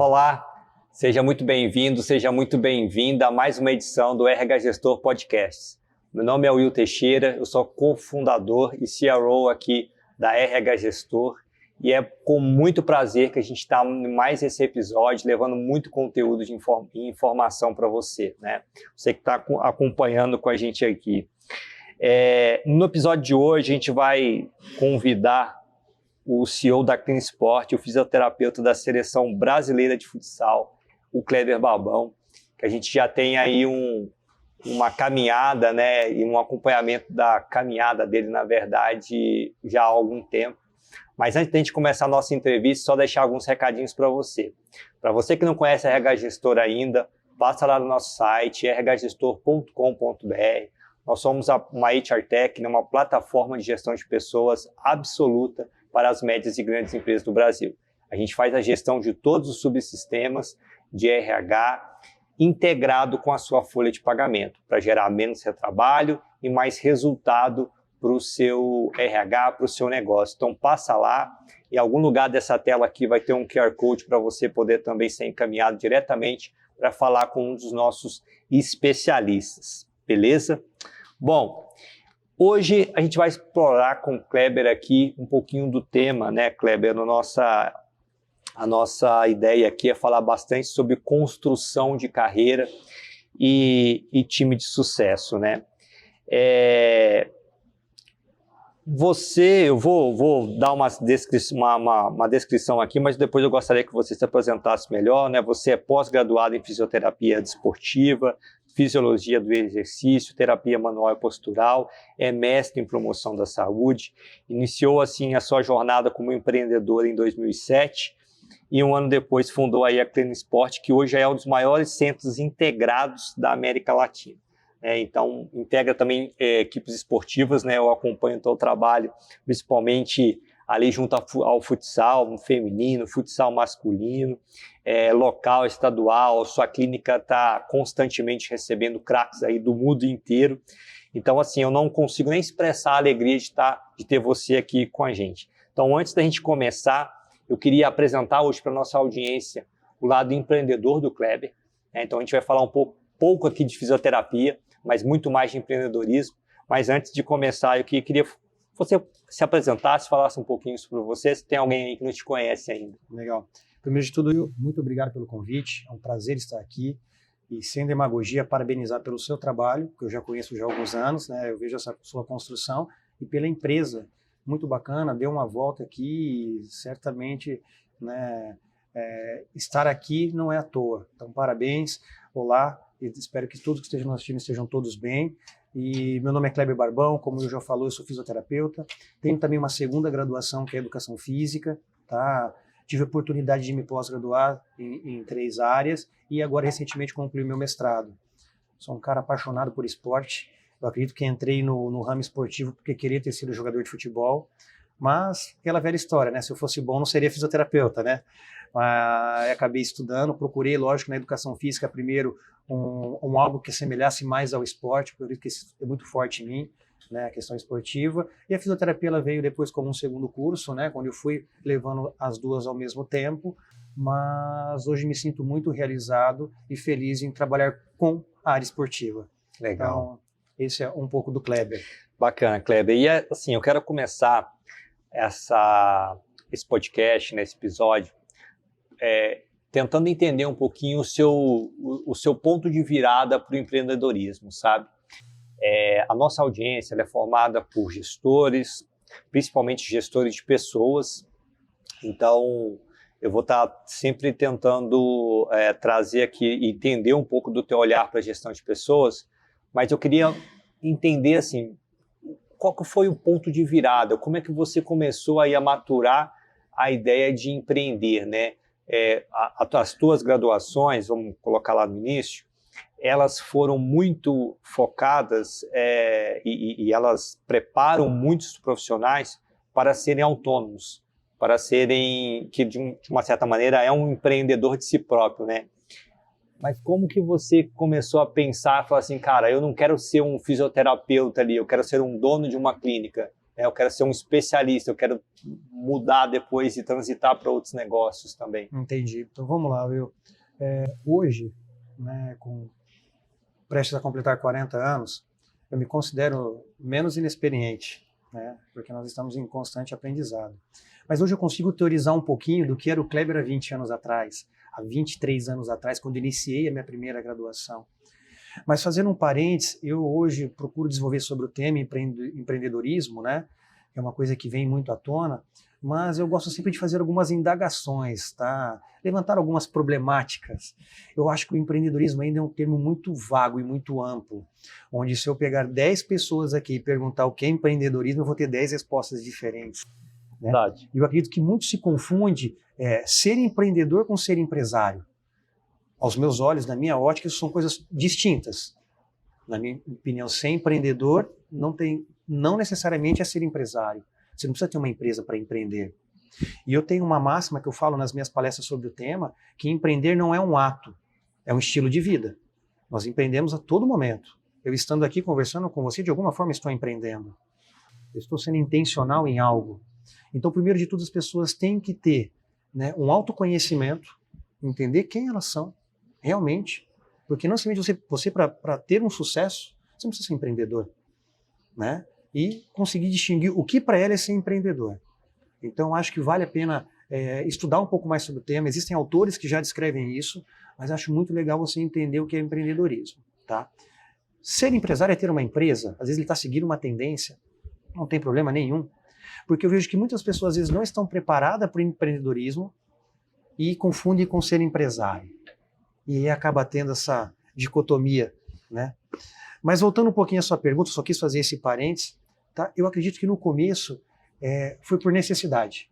Olá, seja muito bem-vindo, seja muito bem-vinda a mais uma edição do RH Gestor Podcast. Meu nome é Will Teixeira, eu sou cofundador e CRO aqui da RH Gestor e é com muito prazer que a gente está em mais esse episódio, levando muito conteúdo de informação para você, né? Você que está acompanhando com a gente aqui. No episódio de hoje, a gente vai convidar o CEO da CleanSport, o fisioterapeuta da Seleção Brasileira de Futsal, o Kleber Barbão, que a gente já tem aí uma caminhada, né, e um acompanhamento da caminhada dele, na verdade, já há algum tempo. Mas antes de a gente começar a nossa entrevista, só deixar alguns recadinhos para você. Para você que não conhece a RH Gestor ainda, passa lá no nosso site, rhgestor.com.br. Nós somos uma HR Tech, uma plataforma de gestão de pessoas absoluta para as médias e grandes empresas do Brasil. A gente faz a gestão de todos os subsistemas de RH integrado com a sua folha de pagamento, para gerar menos retrabalho e mais resultado para o seu RH, para o seu negócio. Então passa lá, em algum lugar dessa tela aqui vai ter um QR Code para você poder também ser encaminhado diretamente para falar com um dos nossos especialistas, beleza? Bom, hoje a gente vai explorar com o Kleber aqui um pouquinho do tema, né, Kleber? A nossa ideia aqui é falar bastante sobre construção de carreira e time de sucesso, né? Eu vou dar uma descrição aqui, mas depois eu gostaria que você se apresentasse melhor, né? Você é pós-graduado em fisioterapia desportiva, fisiologia do exercício, terapia manual e postural, é mestre em promoção da saúde, iniciou assim a sua jornada como empreendedor em 2007 e um ano depois fundou aí a CleanSport, que hoje é um dos maiores centros integrados da América Latina. Então, integra também equipes esportivas, né? Eu acompanho o teu trabalho, principalmente ali junto ao futsal feminino, futsal masculino, local, estadual, sua clínica está constantemente recebendo craques aí do mundo inteiro. Então, assim, eu não consigo nem expressar a alegria de ter você aqui com a gente. Então, antes da gente começar, eu queria apresentar hoje para a nossa audiência o lado empreendedor do Kleber. Então, a gente vai falar um pouco aqui de fisioterapia, mas muito mais de empreendedorismo. Mas antes de começar, eu queria que você se apresentasse, falasse um pouquinho sobre você, se tem alguém aí que não te conhece ainda. Legal. Primeiro de tudo, Will, muito obrigado pelo convite, é um prazer estar aqui e, sem demagogia, parabenizar pelo seu trabalho, que eu já conheço já há alguns anos, né? Eu vejo essa sua construção, e pela empresa, muito bacana, deu uma volta aqui e certamente, né, estar aqui não é à toa. Então, parabéns, olá, e espero que todos que estejam no nosso time estejam todos bem. E meu nome é Kleber Barbão, como eu já falou, eu sou fisioterapeuta, tenho também uma segunda graduação que é Educação Física, tá? Tive a oportunidade de me pós-graduar em 3 áreas e agora recentemente concluí meu mestrado. Sou um cara apaixonado por esporte, eu acredito que entrei no ramo esportivo porque queria ter sido jogador de futebol, mas aquela velha história, né? Se eu fosse bom não seria fisioterapeuta, né? Acabei estudando, procurei, lógico, na educação física primeiro algo que assemelhasse mais ao esporte, por isso que isso é muito forte em mim, né, a questão esportiva, e a fisioterapia ela veio depois como um segundo curso, né, quando eu fui levando as duas ao mesmo tempo, mas hoje me sinto muito realizado e feliz em trabalhar com a área esportiva. Legal. Então, esse é um pouco do Kleber. Bacana, Kleber. E assim, eu quero começar esse podcast, nesse episódio, tentando entender um pouquinho o seu ponto de virada para o empreendedorismo, sabe? A nossa audiência ela é formada por gestores, principalmente gestores de pessoas, então eu vou estar sempre tentando trazer aqui e entender um pouco do teu olhar para a gestão de pessoas, mas eu queria entender assim, qual que foi o ponto de virada, como é que você começou aí a maturar a ideia de empreender, né? As tuas graduações, vamos colocar lá no início, elas foram muito focadas e elas preparam muitos profissionais para serem autônomos, para serem, que de uma certa maneira é um empreendedor de si próprio, né? Mas como que você começou a pensar, falar assim, cara, eu não quero ser um fisioterapeuta ali, eu quero ser um dono de uma clínica. Eu quero ser um especialista, eu quero mudar depois e transitar para outros negócios também. Entendi. Então vamos lá, Will. Hoje, né, prestes a completar 40 anos, eu me considero menos inexperiente, né, porque nós estamos em constante aprendizado. Mas hoje eu consigo teorizar um pouquinho do que era o Kleber há 20 anos atrás, há 23 anos atrás, quando iniciei a minha primeira graduação. Mas fazendo um parênteses, eu hoje procuro desenvolver sobre o tema empreendedorismo, né? É uma coisa que vem muito à tona, mas eu gosto sempre de fazer algumas indagações, tá? Levantar algumas problemáticas. Eu acho que o empreendedorismo ainda é um termo muito vago e muito amplo, onde se eu pegar 10 pessoas aqui e perguntar o que é empreendedorismo, eu vou ter 10 respostas diferentes. Né? Verdade. Eu acredito que muito se confunde ser empreendedor com ser empresário. Aos meus olhos, na minha ótica, isso são coisas distintas. Na minha opinião, ser empreendedor não necessariamente é ser empresário. Você não precisa ter uma empresa para empreender. E eu tenho uma máxima que eu falo nas minhas palestras sobre o tema, que empreender não é um ato, é um estilo de vida. Nós empreendemos a todo momento. Eu estando aqui conversando com você, de alguma forma estou empreendendo. Eu estou sendo intencional em algo. Então, primeiro de tudo, as pessoas têm que ter, né, um autoconhecimento, entender quem elas são, realmente, porque não somente você para ter um sucesso, você não precisa ser empreendedor, né? E conseguir distinguir o que para ela é ser empreendedor. Então, acho que vale a pena estudar um pouco mais sobre o tema. Existem autores que já descrevem isso, mas acho muito legal você entender o que é empreendedorismo, tá? Ser empresário é ter uma empresa, às vezes ele está seguindo uma tendência, não tem problema nenhum, porque eu vejo que muitas pessoas às vezes não estão preparadas para o empreendedorismo e confundem com ser empresário. E aí acaba tendo essa dicotomia, né? Mas voltando um pouquinho à sua pergunta, só quis fazer esse parênteses, tá? Eu acredito que no começo foi por necessidade,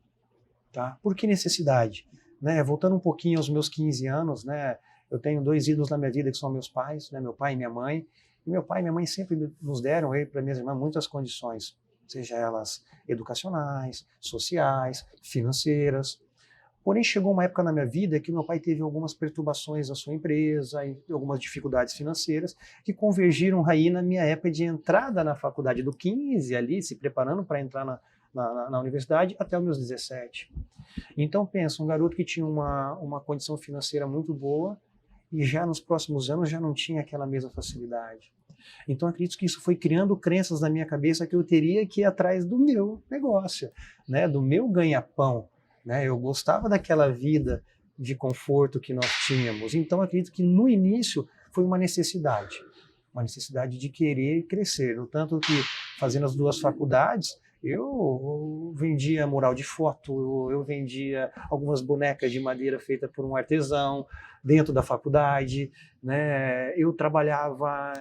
tá? Por que necessidade? Né? Voltando um pouquinho aos meus 15 anos, né? Eu tenho 2 ídolos na minha vida que são meus pais, né? Meu pai e minha mãe. E meu pai e minha mãe sempre nos deram, para minhas irmãs, muitas condições, seja elas educacionais, sociais, financeiras. Porém, chegou uma época na minha vida que meu pai teve algumas perturbações na sua empresa e algumas dificuldades financeiras que convergiram aí na minha época de entrada na faculdade do 15, ali, se preparando para entrar na universidade, até os meus 17. Então, pensa, um garoto que tinha uma condição financeira muito boa e já nos próximos anos já não tinha aquela mesma facilidade. Então, acredito que isso foi criando crenças na minha cabeça que eu teria que ir atrás do meu negócio, né, do meu ganha-pão. Né? Eu gostava daquela vida de conforto que nós tínhamos. Então, acredito que no início foi uma necessidade de querer crescer. No tanto que, fazendo as 2 faculdades, eu vendia mural de foto, eu vendia algumas bonecas de madeira feita por um artesão dentro da faculdade, né? Eu trabalhava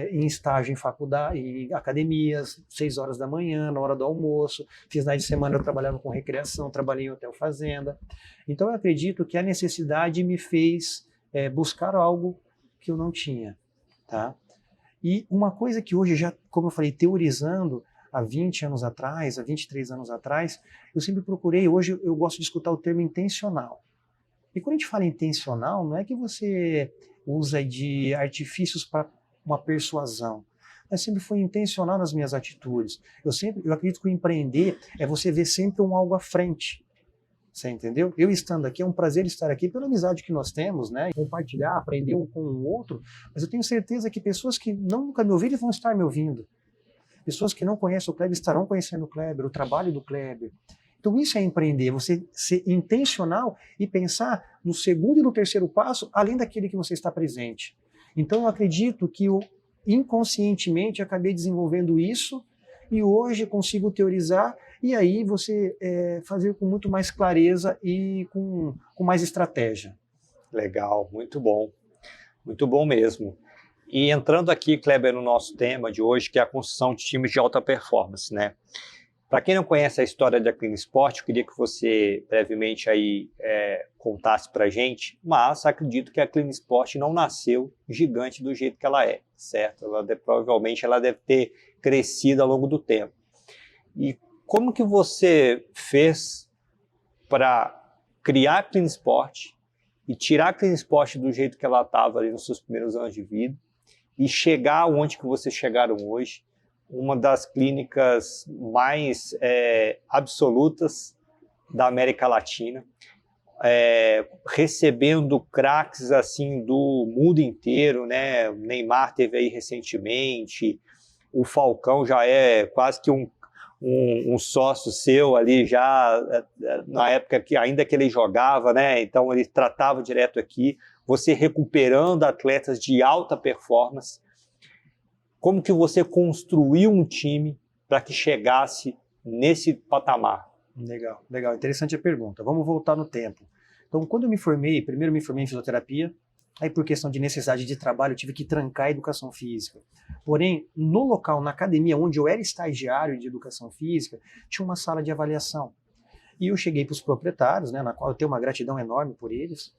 em estágio em faculdade, em academias, 6 horas da manhã, na hora do almoço. Finais de semana eu trabalhava com recreação, trabalhei em hotel fazenda. Então eu acredito que a necessidade me fez buscar algo que eu não tinha, tá? E uma coisa que hoje já, como eu falei, teorizando há 20 anos atrás, há 23 anos atrás, eu sempre procurei, hoje eu gosto de escutar o termo intencional. E quando a gente fala intencional, não é que você usa de artifícios para uma persuasão. Mas sempre foi intencional nas minhas atitudes. Eu acredito que o empreender é você ver sempre um algo à frente. Você entendeu? Eu estando aqui, é um prazer estar aqui pela amizade que nós temos, né? Compartilhar, aprender um com o outro. Mas eu tenho certeza que pessoas que nunca me ouviram vão estar me ouvindo. Pessoas que não conhecem o Kleber estarão conhecendo o Kleber, o trabalho do Kleber. Então isso é empreender, você ser intencional e pensar no segundo e no terceiro passo, além daquele que você está presente. Então eu acredito que eu inconscientemente acabei desenvolvendo isso e hoje consigo teorizar e aí você fazer com muito mais clareza e com mais estratégia. Legal, muito bom mesmo. E entrando aqui, Kleber, no nosso tema de hoje, que é a construção de times de alta performance, né? Para quem não conhece a história da Clean Sport, eu queria que você brevemente aí contasse para a gente, mas acredito que a Clean Sport não nasceu gigante do jeito que ela é, certo? Provavelmente ela deve ter crescido ao longo do tempo. E como que você fez para criar a Clean Sport e tirar a Clean Sport do jeito que ela estava ali nos seus primeiros anos de vida e chegar onde que vocês chegaram hoje, uma das clínicas mais absolutas da América Latina, recebendo craques assim do mundo inteiro, né? O Neymar teve aí recentemente, o Falcão já é quase que um sócio seu ali já na época que ainda que ele jogava, né? Então ele tratava direto aqui, você recuperando atletas de alta performance. Como que você construiu um time para que chegasse nesse patamar? Legal, legal. Interessante a pergunta. Vamos voltar no tempo. Então, quando eu me formei, primeiro me formei em fisioterapia, aí por questão de necessidade de trabalho eu tive que trancar a educação física. Porém, no local, na academia onde eu era estagiário de educação física, tinha uma sala de avaliação. E eu cheguei para os proprietários, né, na qual eu tenho uma gratidão enorme por eles,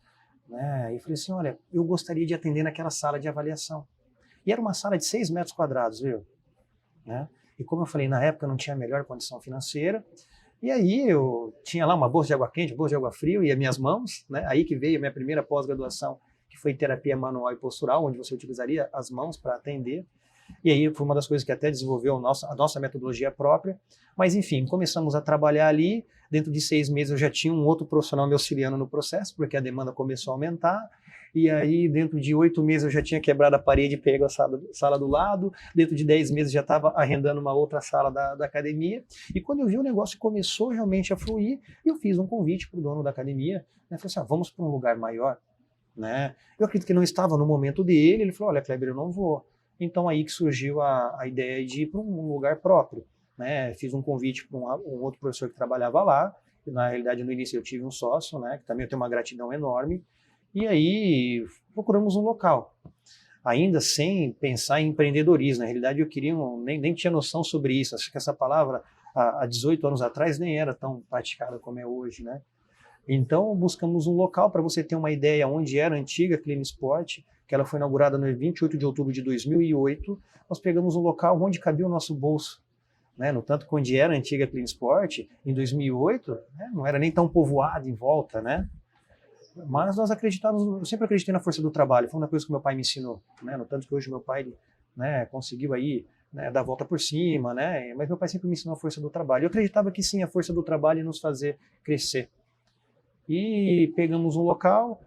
né, e falei assim, olha, eu gostaria de atender naquela sala de avaliação. E era uma sala de 6 metros quadrados, viu? Né? E como eu falei, na época eu não tinha a melhor condição financeira, e aí eu tinha lá uma bolsa de água quente, bolsa de água fria e as minhas mãos, né? Aí que veio a minha primeira pós-graduação, que foi terapia manual e postural, onde você utilizaria as mãos para atender. E aí foi uma das coisas que até desenvolveu a nossa metodologia própria. Mas enfim, começamos a trabalhar ali. Dentro de 6 meses eu já tinha um outro profissional me auxiliando no processo, porque a demanda começou a aumentar. E aí, dentro de 8 meses, eu já tinha quebrado a parede e pego a sala do lado. Dentro de 10 meses, já estava arrendando uma outra sala da academia. E quando eu vi o negócio começou realmente a fluir, eu fiz um convite para o dono da academia. Né? Falei assim, vamos para um lugar maior. Né? Eu acredito que ele não estava no momento dele. Ele falou, olha, Kleber, eu não vou. Então, aí que surgiu a ideia de ir para um lugar próprio. Né? Fiz um convite para um outro professor que trabalhava lá. E, na realidade, no início, eu tive um sócio, né? Que também eu tenho uma gratidão enorme. E aí procuramos um local, ainda sem pensar em empreendedorismo. Na realidade, eu queria nem tinha noção sobre isso. Acho que essa palavra, há 18 anos atrás, nem era tão praticada como é hoje, né? Então, buscamos um local, para você ter uma ideia, onde era a antiga Clinisport, que ela foi inaugurada no 28 de outubro de 2008. Nós pegamos um local onde cabia o nosso bolso. Né? No tanto que onde era a antiga Clinisport, em 2008, né? Não era nem tão povoado em volta, né? Mas nós acreditávamos, eu sempre acreditei na força do trabalho, foi uma coisa que meu pai me ensinou, né? No tanto que hoje meu pai, né, conseguiu aí, né, dar a volta por cima, né? Mas meu pai sempre me ensinou a força do trabalho. Eu acreditava que sim, a força do trabalho ia nos fazer crescer. E pegamos um local,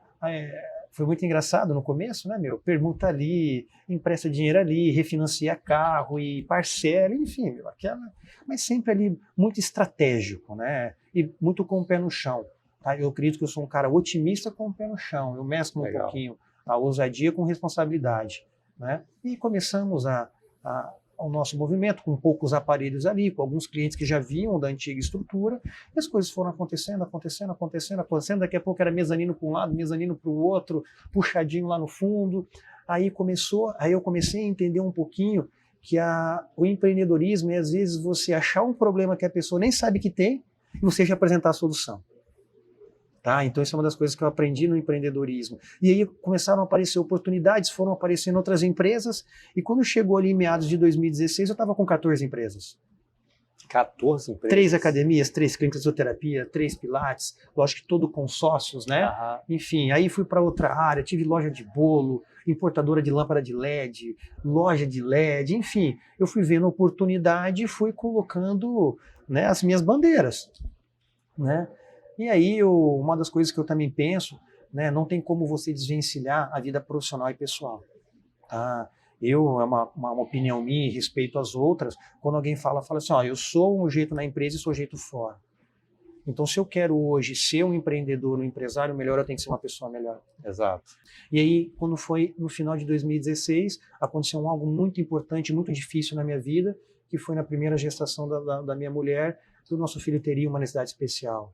foi muito engraçado no começo, né, meu? Permuta ali, empresta dinheiro ali, refinancia carro e parcela, enfim, meu, mas sempre ali muito estratégico, né? E muito com o pé no chão. Tá? Eu acredito que eu sou um cara otimista com o pé no chão. Eu mesclo um pouquinho a ousadia com responsabilidade. Né? E começamos o nosso movimento com poucos aparelhos ali, com alguns clientes que já vinham da antiga estrutura, e as coisas foram acontecendo. Daqui a pouco era mezanino para um lado, mezanino para o outro, puxadinho lá no fundo. Aí eu comecei a entender um pouquinho que o empreendedorismo é, às vezes, você achar um problema que a pessoa nem sabe que tem e você já apresentar a solução. Tá? Então, isso é uma das coisas que eu aprendi no empreendedorismo. E aí começaram a aparecer oportunidades, foram aparecendo outras empresas, e quando chegou ali em meados de 2016, eu estava com 14 empresas. 14 empresas? 3 academias, 3 clínicas de fisioterapia, 3 pilates, lógico que todo com sócios, né? Uhum. Enfim, aí fui para outra área, tive loja de bolo, importadora de lâmpada de LED, loja de LED, enfim, eu fui vendo oportunidade e fui colocando, né, as minhas bandeiras, né? E aí, uma das coisas que eu também penso, né, não tem como você desvencilhar a vida profissional e pessoal. Tá? É uma opinião minha e respeito às outras, quando alguém fala assim, eu sou um jeito na empresa e sou um jeito fora. Então, se eu quero hoje ser um empreendedor, um empresário melhor, eu tenho que ser uma pessoa melhor. Exato. E aí, quando foi no final de 2016, aconteceu algo muito importante, muito difícil na minha vida, que foi na primeira gestação da minha mulher, que o nosso filho teria uma necessidade especial.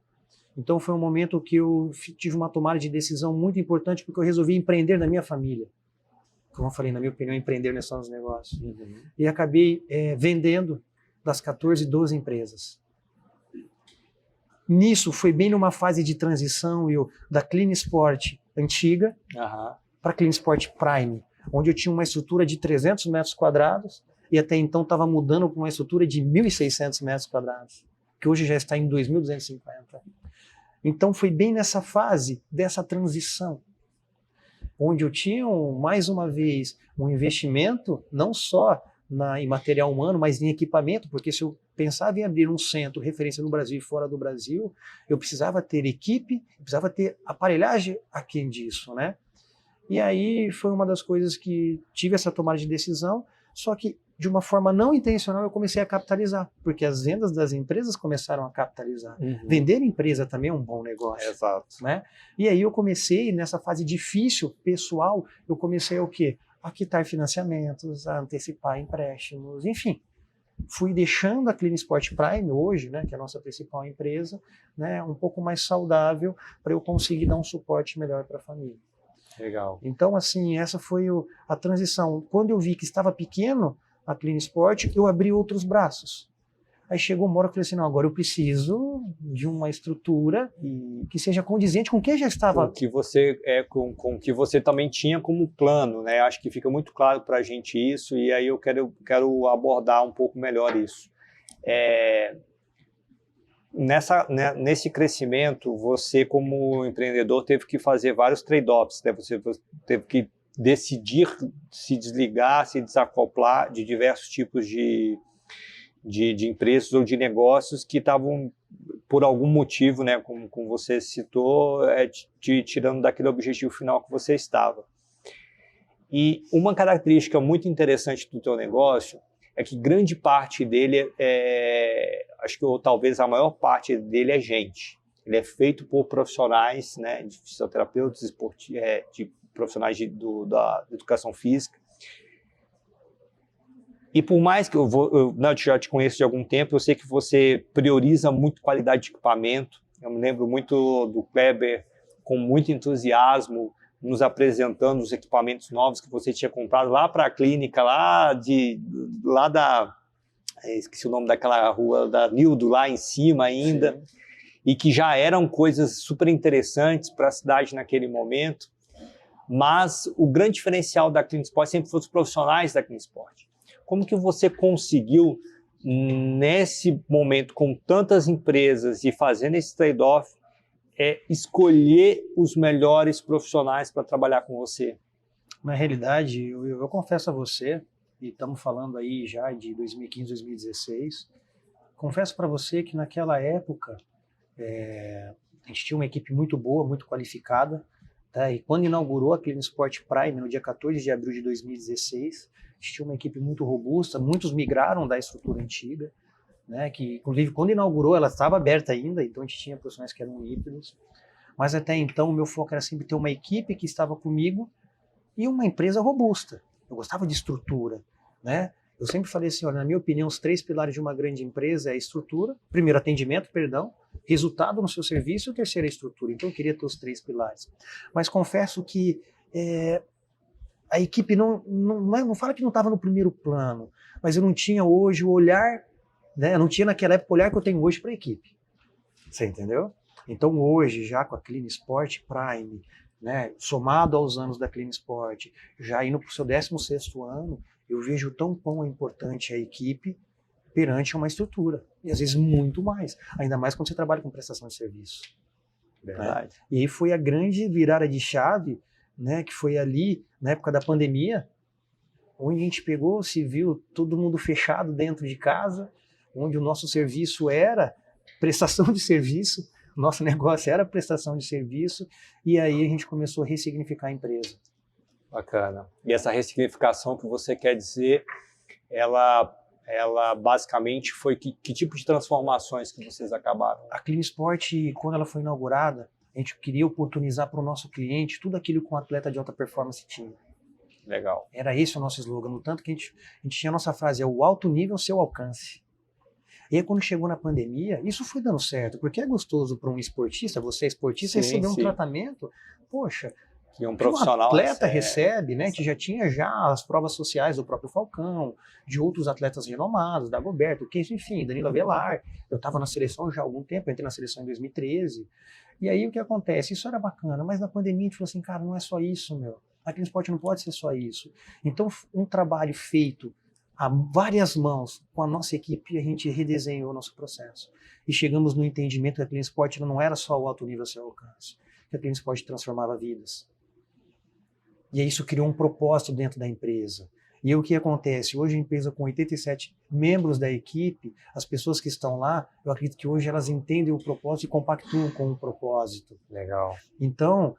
Então foi um momento que eu tive uma tomada de decisão muito importante, porque eu resolvi empreender na minha família. Como eu falei, na minha opinião, empreender não é só nos negócios. Uhum. E acabei vendendo das 14, 12 empresas. Nisso, foi bem numa fase de transição da Clinisport antiga para a Clinisport Prime, onde eu tinha uma estrutura de 300 metros quadrados e até então estava mudando para uma estrutura de 1.600 metros quadrados, que hoje já está em 2.250. Então foi bem nessa fase dessa transição, onde eu tinha, mais uma vez, um investimento não só em material humano, mas em equipamento, porque se eu pensava em abrir um centro referência no Brasil e fora do Brasil, eu precisava ter equipe, precisava ter aparelhagem aquém disso, né? E aí foi uma das coisas que tive essa tomada de decisão, só que de uma forma não intencional eu comecei a capitalizar, porque as vendas das empresas começaram a capitalizar. Vender empresa também é um bom negócio. Exato. Né? E aí eu comecei, nessa fase difícil, pessoal, eu comecei o quê? A quitar financiamentos, a antecipar empréstimos, enfim. Fui deixando a Clinisport Prime hoje, né, que é a nossa principal empresa, né, um pouco mais saudável para eu conseguir dar um suporte melhor para a família. Legal. Então, assim, essa foi a transição. Quando eu vi que estava pequeno a Clinisport, eu abri outros braços. Aí chegou uma hora que eu falei assim, não, agora eu preciso de uma estrutura que seja condizente com o que já estava... Com o que você também tinha como plano, né? Acho que fica muito claro para a gente isso, e aí eu quero abordar um pouco melhor isso. Nesse crescimento, você como empreendedor teve que fazer vários trade-offs, né? Você teve que decidir se desligar, se desacoplar de diversos tipos de empresas ou de negócios que estavam, por algum motivo, né, como você citou, te tirando daquele objetivo final que você estava. E uma característica muito interessante do teu negócio é que grande parte dele, acho que talvez a maior parte dele é gente. Ele é feito por profissionais, né, de fisioterapeutas, de profissionais da educação física. E por mais que eu já te conheço de algum tempo, eu sei que você prioriza muito qualidade de equipamento. Eu me lembro muito do Kleber, com muito entusiasmo, nos apresentando os equipamentos novos que você tinha comprado lá para a clínica, esqueci o nome daquela rua, da Nildo, lá em cima ainda. Sim. E que já eram coisas super interessantes para a cidade naquele momento. Mas o grande diferencial da Clinisport sempre foi os profissionais da Clinisport. Como que você conseguiu, nesse momento, com tantas empresas e fazendo esse trade-off, escolher os melhores profissionais para trabalhar com você? Na realidade, eu confesso a você, e estamos falando aí já de 2015, 2016, confesso para você que naquela época a gente tinha uma equipe muito boa, muito qualificada, tá? E quando inaugurou a Clinisport Prime, no dia 14 de abril de 2016, a gente tinha uma equipe muito robusta, muitos migraram da estrutura antiga, né, que inclusive quando inaugurou ela estava aberta ainda, então a gente tinha profissionais que eram híbridos, mas até então o meu foco era sempre ter uma equipe que estava comigo e uma empresa robusta. Eu gostava de estrutura, né? Eu sempre falei assim, olha, na minha opinião, os 3 pilares de uma grande empresa é a estrutura, primeiro atendimento, resultado no seu serviço, e o terceiro é a estrutura. Então eu queria ter os 3 pilares. Mas confesso que a equipe não fala que não estava no primeiro plano, mas eu não tinha hoje o olhar, né? Eu não tinha naquela época o olhar que eu tenho hoje para a equipe. Você entendeu? Então hoje, já com a Clinisport Prime, né, somado aos anos da Clinisport, já indo para o seu 16º ano, eu vejo tão quão é importante a equipe perante uma estrutura. E às vezes muito mais. Ainda mais quando você trabalha com prestação de serviço. Verdade. Né? E aí foi a grande virada de chave, né, que foi ali, na época da pandemia, onde a gente pegou, se viu todo mundo fechado dentro de casa, onde o nosso serviço era prestação de serviço, nosso negócio era prestação de serviço, e aí a gente começou a ressignificar a empresa. Bacana. E essa ressignificação que você quer dizer, ela basicamente foi que tipo de transformações que vocês acabaram? A Clinisport, quando ela foi inaugurada, a gente queria oportunizar para o nosso cliente tudo aquilo que um atleta de alta performance tinha. Legal. Era esse o nosso slogan, no tanto que a gente tinha a nossa frase, é o alto nível ao seu alcance. E aí quando chegou na pandemia, isso foi dando certo, porque é gostoso para um esportista, você é esportista, receber um tratamento, poxa, que um profissional atleta recebe, né? Que já tinha as provas sociais do próprio Falcão, de outros atletas renomados, da Goberto, que enfim, Danilo Avelar. Eu estava na seleção já há algum tempo, eu entrei na seleção em 2013. E aí o que acontece? Isso era bacana, mas na pandemia a gente falou assim, cara, não é só isso, meu. A Clinisport não pode ser só isso. Então, um trabalho feito a várias mãos com a nossa equipe, a gente redesenhou o nosso processo. E chegamos no entendimento que a Clinisport não era só o alto nível a seu alcance, que a Clinisport transformava vidas. E aí isso criou um propósito dentro da empresa. E o que acontece? Hoje a empresa com 87 membros da equipe, as pessoas que estão lá, eu acredito que hoje elas entendem o propósito e compactuam com o propósito. Legal. Então,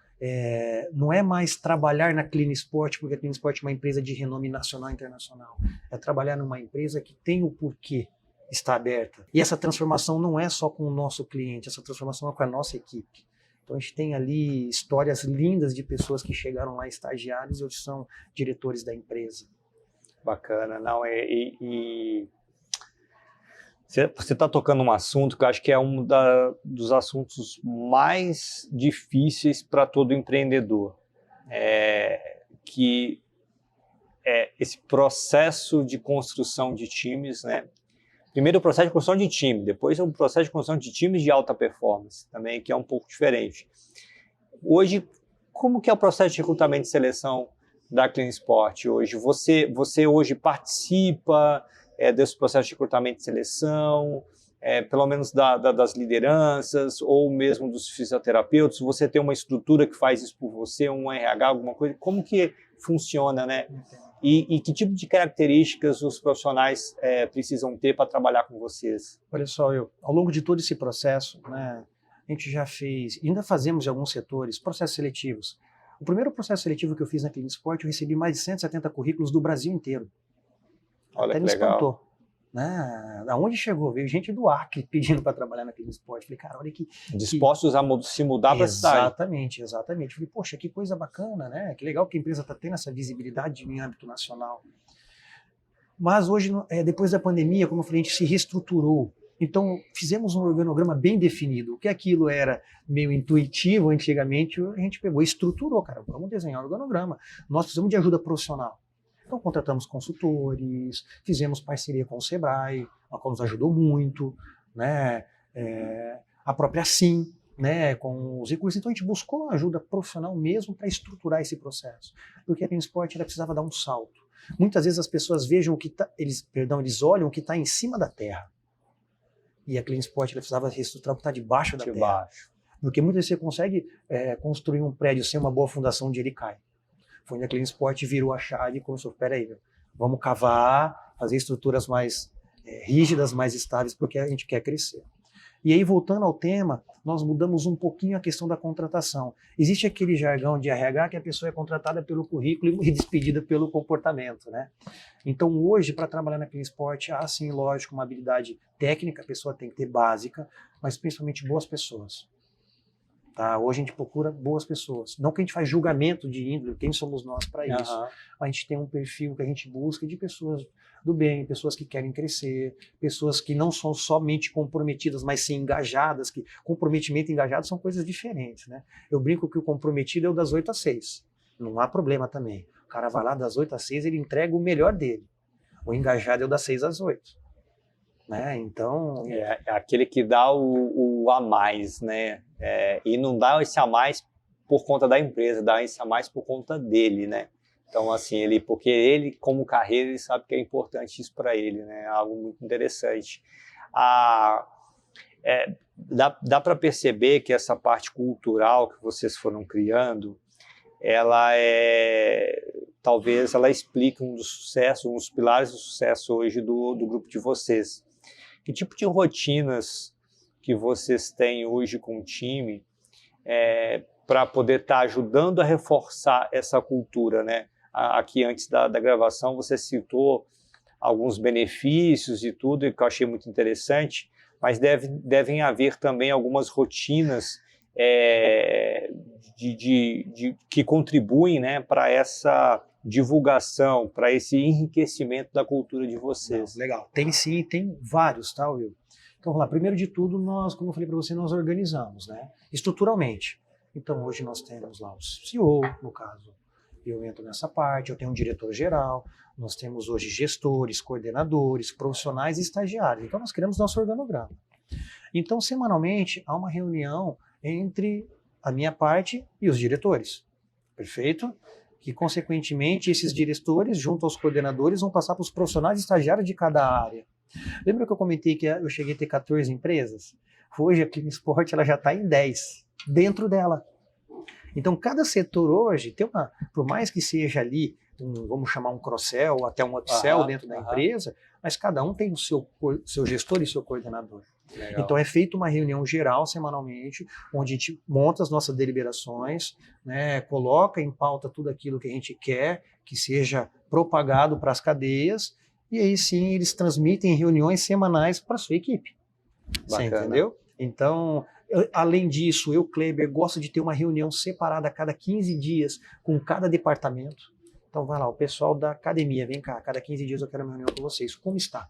não é mais trabalhar na Clean Sport, porque a Clean Sport é uma empresa de renome nacional e internacional. É trabalhar numa empresa que tem o porquê estar aberta. E essa transformação não é só com o nosso cliente, essa transformação é com a nossa equipe. Então a gente tem ali histórias lindas de pessoas que chegaram lá estagiários e hoje são diretores da empresa. Bacana. Não, você está tocando um assunto que eu acho que é dos assuntos mais difíceis para todo empreendedor, que é esse processo de construção de times, né? Primeiro o processo de construção de time, depois o processo de construção de times de alta performance, também, que é um pouco diferente. Hoje, como que é o processo de recrutamento e seleção da Clean Sport hoje? Você hoje participa desse processo de recrutamento e seleção, pelo menos das lideranças, ou mesmo dos fisioterapeutas? Você tem uma estrutura que faz isso por você, um RH, alguma coisa? Como que funciona, né? E que tipo de características os profissionais precisam ter para trabalhar com vocês? Olha só, ao longo de todo esse processo, né, a gente já fez, ainda fazemos em alguns setores, processos seletivos. O primeiro processo seletivo que eu fiz na Clean Sport, eu recebi mais de 170 currículos do Brasil inteiro. Olha até que me legal. Espantou. Né? Da onde chegou? Veio gente do Acre pedindo para trabalhar na Clean Sport. Falei, cara, olha que... Dispostos a se mudar para a cidade. Exatamente. Falei, poxa, que coisa bacana, né? Que legal que a empresa está tendo essa visibilidade em âmbito nacional. Mas hoje, depois da pandemia, como eu falei, a gente se reestruturou. Então, fizemos um organograma bem definido. O que aquilo era meio intuitivo antigamente, a gente pegou e estruturou, cara, vamos desenhar um organograma. Nós precisamos de ajuda profissional. Então, contratamos consultores, fizemos parceria com o Sebrae, a qual nos ajudou muito, né? A própria SIM, né? Com os recursos. Então, a gente buscou ajuda profissional mesmo para estruturar esse processo. Porque a Clean Sport precisava dar um salto. Muitas vezes as pessoas vejam o que eles olham o que está em cima da terra. E a Clean Sport precisava reestruturar o que está debaixo da terra. Porque muitas vezes você consegue construir um prédio sem uma boa fundação, onde ele cai. Foi onde a Clean Sport virou a chave e começou, peraí, vamos cavar, fazer estruturas mais rígidas, mais estáveis, porque a gente quer crescer. E aí, voltando ao tema, nós mudamos um pouquinho a questão da contratação. Existe aquele jargão de RH que a pessoa é contratada pelo currículo e despedida pelo comportamento, né? Então, hoje, para trabalhar na Clean Sport, há sim, lógico, uma habilidade técnica, a pessoa tem que ter básica, mas principalmente boas pessoas. Tá? Hoje a gente procura boas pessoas. Não que a gente faz julgamento de índole, quem somos nós para isso. A gente tem um perfil que a gente busca de pessoas do bem, pessoas que querem crescer, pessoas que não são somente comprometidas, mas sim engajadas, que comprometimento e engajado são coisas diferentes, né? Eu brinco que o comprometido é o das 8 às 6. Não há problema também. O cara vai lá das 8 às 6, ele entrega o melhor dele. O engajado é o das 6 às 8. Né? Então... É aquele que dá o a mais, né? E não dá esse a mais por conta da empresa, dá esse a mais por conta dele, né? Então, assim, porque ele, como carreira, ele sabe que é importante isso para ele, né? Algo muito interessante. Dá para perceber que essa parte cultural que vocês foram criando, talvez ela explique um dos pilares do sucesso hoje do grupo de vocês. Que tipo de rotinas que vocês têm hoje com o time para poder estar ajudando a reforçar essa cultura, né? Aqui, antes da gravação, você citou alguns benefícios e tudo, que eu achei muito interessante, mas devem haver também algumas rotinas que contribuem, né, para essa divulgação, para esse enriquecimento da cultura de vocês. Não, legal. Tem sim, tem vários, tá, Will? Então, vamos lá. Primeiro de tudo, nós, como eu falei para você, nós organizamos, né, estruturalmente. Então, hoje nós temos lá o CEO, no caso, eu entro nessa parte, eu tenho um diretor-geral, nós temos hoje gestores, coordenadores, profissionais e estagiários. Então, nós criamos nosso organograma. Então, semanalmente, há uma reunião entre a minha parte e os diretores. Perfeito? Que, consequentemente, esses diretores, junto aos coordenadores, vão passar para os profissionais e estagiários de cada área. Lembra que eu comentei que eu cheguei a ter 14 empresas? Hoje, a Clean Sport ela já está em 10, dentro dela. Então, cada setor hoje, por mais que seja ali vamos chamar um cross-sell, até um upsell dentro da empresa, mas cada um tem o seu gestor e seu coordenador. Legal. Então é feita uma reunião geral semanalmente, onde a gente monta as nossas deliberações, né, coloca em pauta tudo aquilo que a gente quer que seja propagado para as cadeias, e aí sim eles transmitem reuniões semanais para a sua equipe. Você entendeu? Então, além disso, eu, Kleber, gosto de ter uma reunião separada a cada 15 dias com cada departamento. Então vai lá, o pessoal da academia, vem cá, a cada 15 dias eu quero uma reunião com vocês. Como está?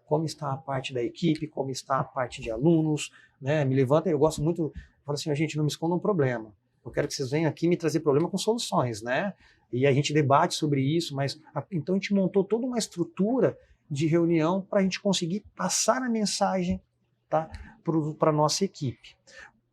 Como está a parte da equipe? Como está a parte de alunos? Né? Me levanta, eu gosto muito, falo assim, gente, não me esconda um problema. Eu quero que vocês venham aqui me trazer problema com soluções, né? E a gente debate sobre isso, mas então a gente montou toda uma estrutura de reunião para a gente conseguir passar a mensagem, tá, para a nossa equipe.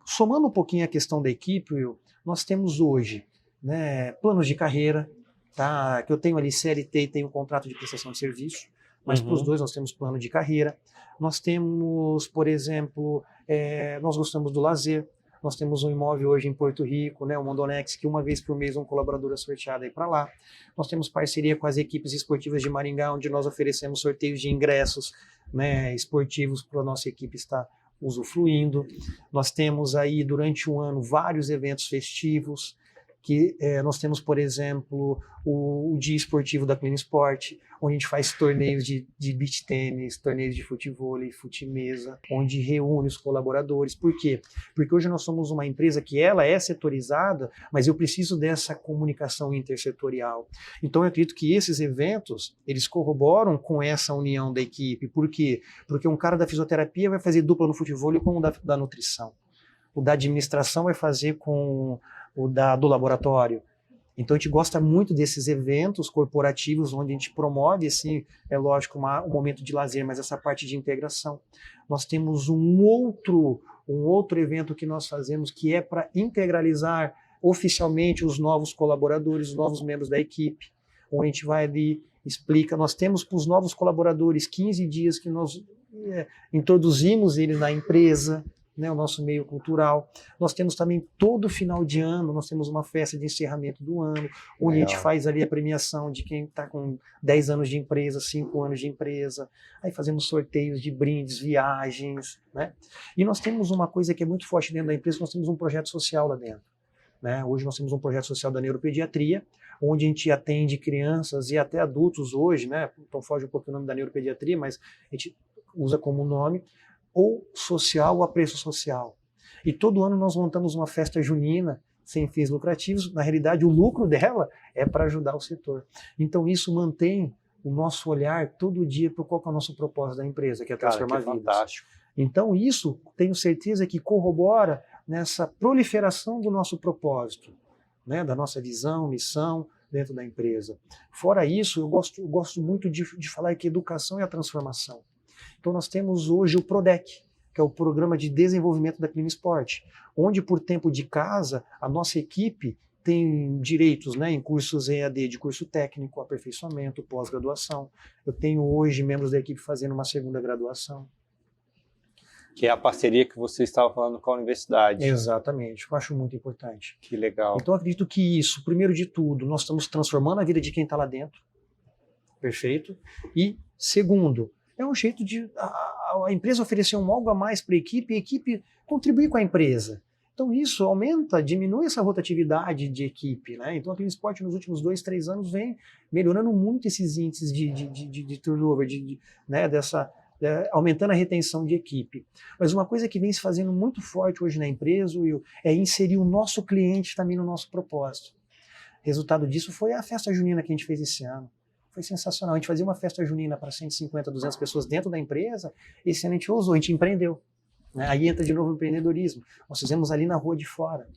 Somando um pouquinho a questão da equipe, Will, nós temos hoje, né, planos de carreira, tá, que eu tenho ali CLT e tenho contrato de prestação de serviço, mas para os dois nós temos plano de carreira. Nós temos, por exemplo, nós gostamos do lazer. Nós temos um imóvel hoje em Porto Rico, né, o Mondonex, que uma vez por mês um colaborador é sorteado aí para lá. Nós temos parceria com as equipes esportivas de Maringá, onde nós oferecemos sorteios de ingressos, né, esportivos para a nossa equipe estar usufruindo. Nós temos aí, durante o ano, vários eventos festivos, que nós temos, por exemplo, o dia esportivo da Clean Sport, onde a gente faz torneios de beach tênis, torneios de futevôlei, fute-mesa, onde reúne os colaboradores. Por quê? Porque hoje nós somos uma empresa que ela é setorizada, mas eu preciso dessa comunicação intersetorial. Então eu acredito que esses eventos, eles corroboram com essa união da equipe. Por quê? Porque um cara da fisioterapia vai fazer dupla no futevôlei com o da nutrição. O da administração vai fazer com o do laboratório. Então a gente gosta muito desses eventos corporativos onde a gente promove, assim, é lógico, um momento de lazer, mas essa parte de integração. Nós temos um outro evento que nós fazemos que é para integralizar oficialmente os novos colaboradores, os novos membros da equipe, onde a gente vai ali, explica, nós temos para os novos colaboradores 15 dias que nós introduzimos eles na empresa, né, o nosso meio cultural. Nós temos também todo final de ano, nós temos uma festa de encerramento do ano, onde a gente faz ali a premiação de quem está com 10 anos de empresa, 5 anos de empresa, aí fazemos sorteios de brindes, viagens, né? E nós temos uma coisa que é muito forte dentro da empresa, nós temos um projeto social lá dentro, né? Hoje nós temos um projeto social da neuropediatria, onde a gente atende crianças e até adultos hoje, né? Então foge um pouco o nome da neuropediatria, mas a gente usa como nome, ou social ou a preço social. E todo ano nós montamos uma festa junina sem fins lucrativos. Na realidade, o lucro dela é para ajudar o setor. Então isso mantém o nosso olhar todo dia para qual que é o nosso propósito da empresa, que é transformar vidas. Fantástico. Então isso, tenho certeza que corrobora nessa proliferação do nosso propósito, né, da nossa visão, missão dentro da empresa. Fora isso, eu gosto muito de falar que educação é a transformação. Então nós temos hoje o PRODEC, que é o Programa de Desenvolvimento da Clean Sport, onde por tempo de casa a nossa equipe tem direitos, né, em cursos EAD de curso técnico, aperfeiçoamento, pós-graduação. Eu tenho hoje membros da equipe fazendo uma segunda graduação. Que é a parceria que você estava falando com a universidade. Exatamente, eu acho muito importante. Que legal. Então eu acredito que isso, primeiro de tudo, nós estamos transformando a vida de quem está lá dentro. Perfeito? E segundo, é um jeito de a empresa oferecer algo a mais para a equipe contribuir com a empresa. Então isso aumenta, diminui essa rotatividade de equipe, né? Então a Clean Sport nos últimos 2, 3 anos vem melhorando muito esses índices de turnover, né, aumentando a retenção de equipe. Mas uma coisa que vem se fazendo muito forte hoje na empresa, Will, é inserir o nosso cliente também no nosso propósito. Resultado disso foi a festa junina que a gente fez esse ano. Foi sensacional. A gente fazia uma festa junina para 150, 200 pessoas dentro da empresa. Esse ano a gente ousou, a gente empreendeu. Né? Aí entra de novo o empreendedorismo. Nós fizemos ali na rua de fora.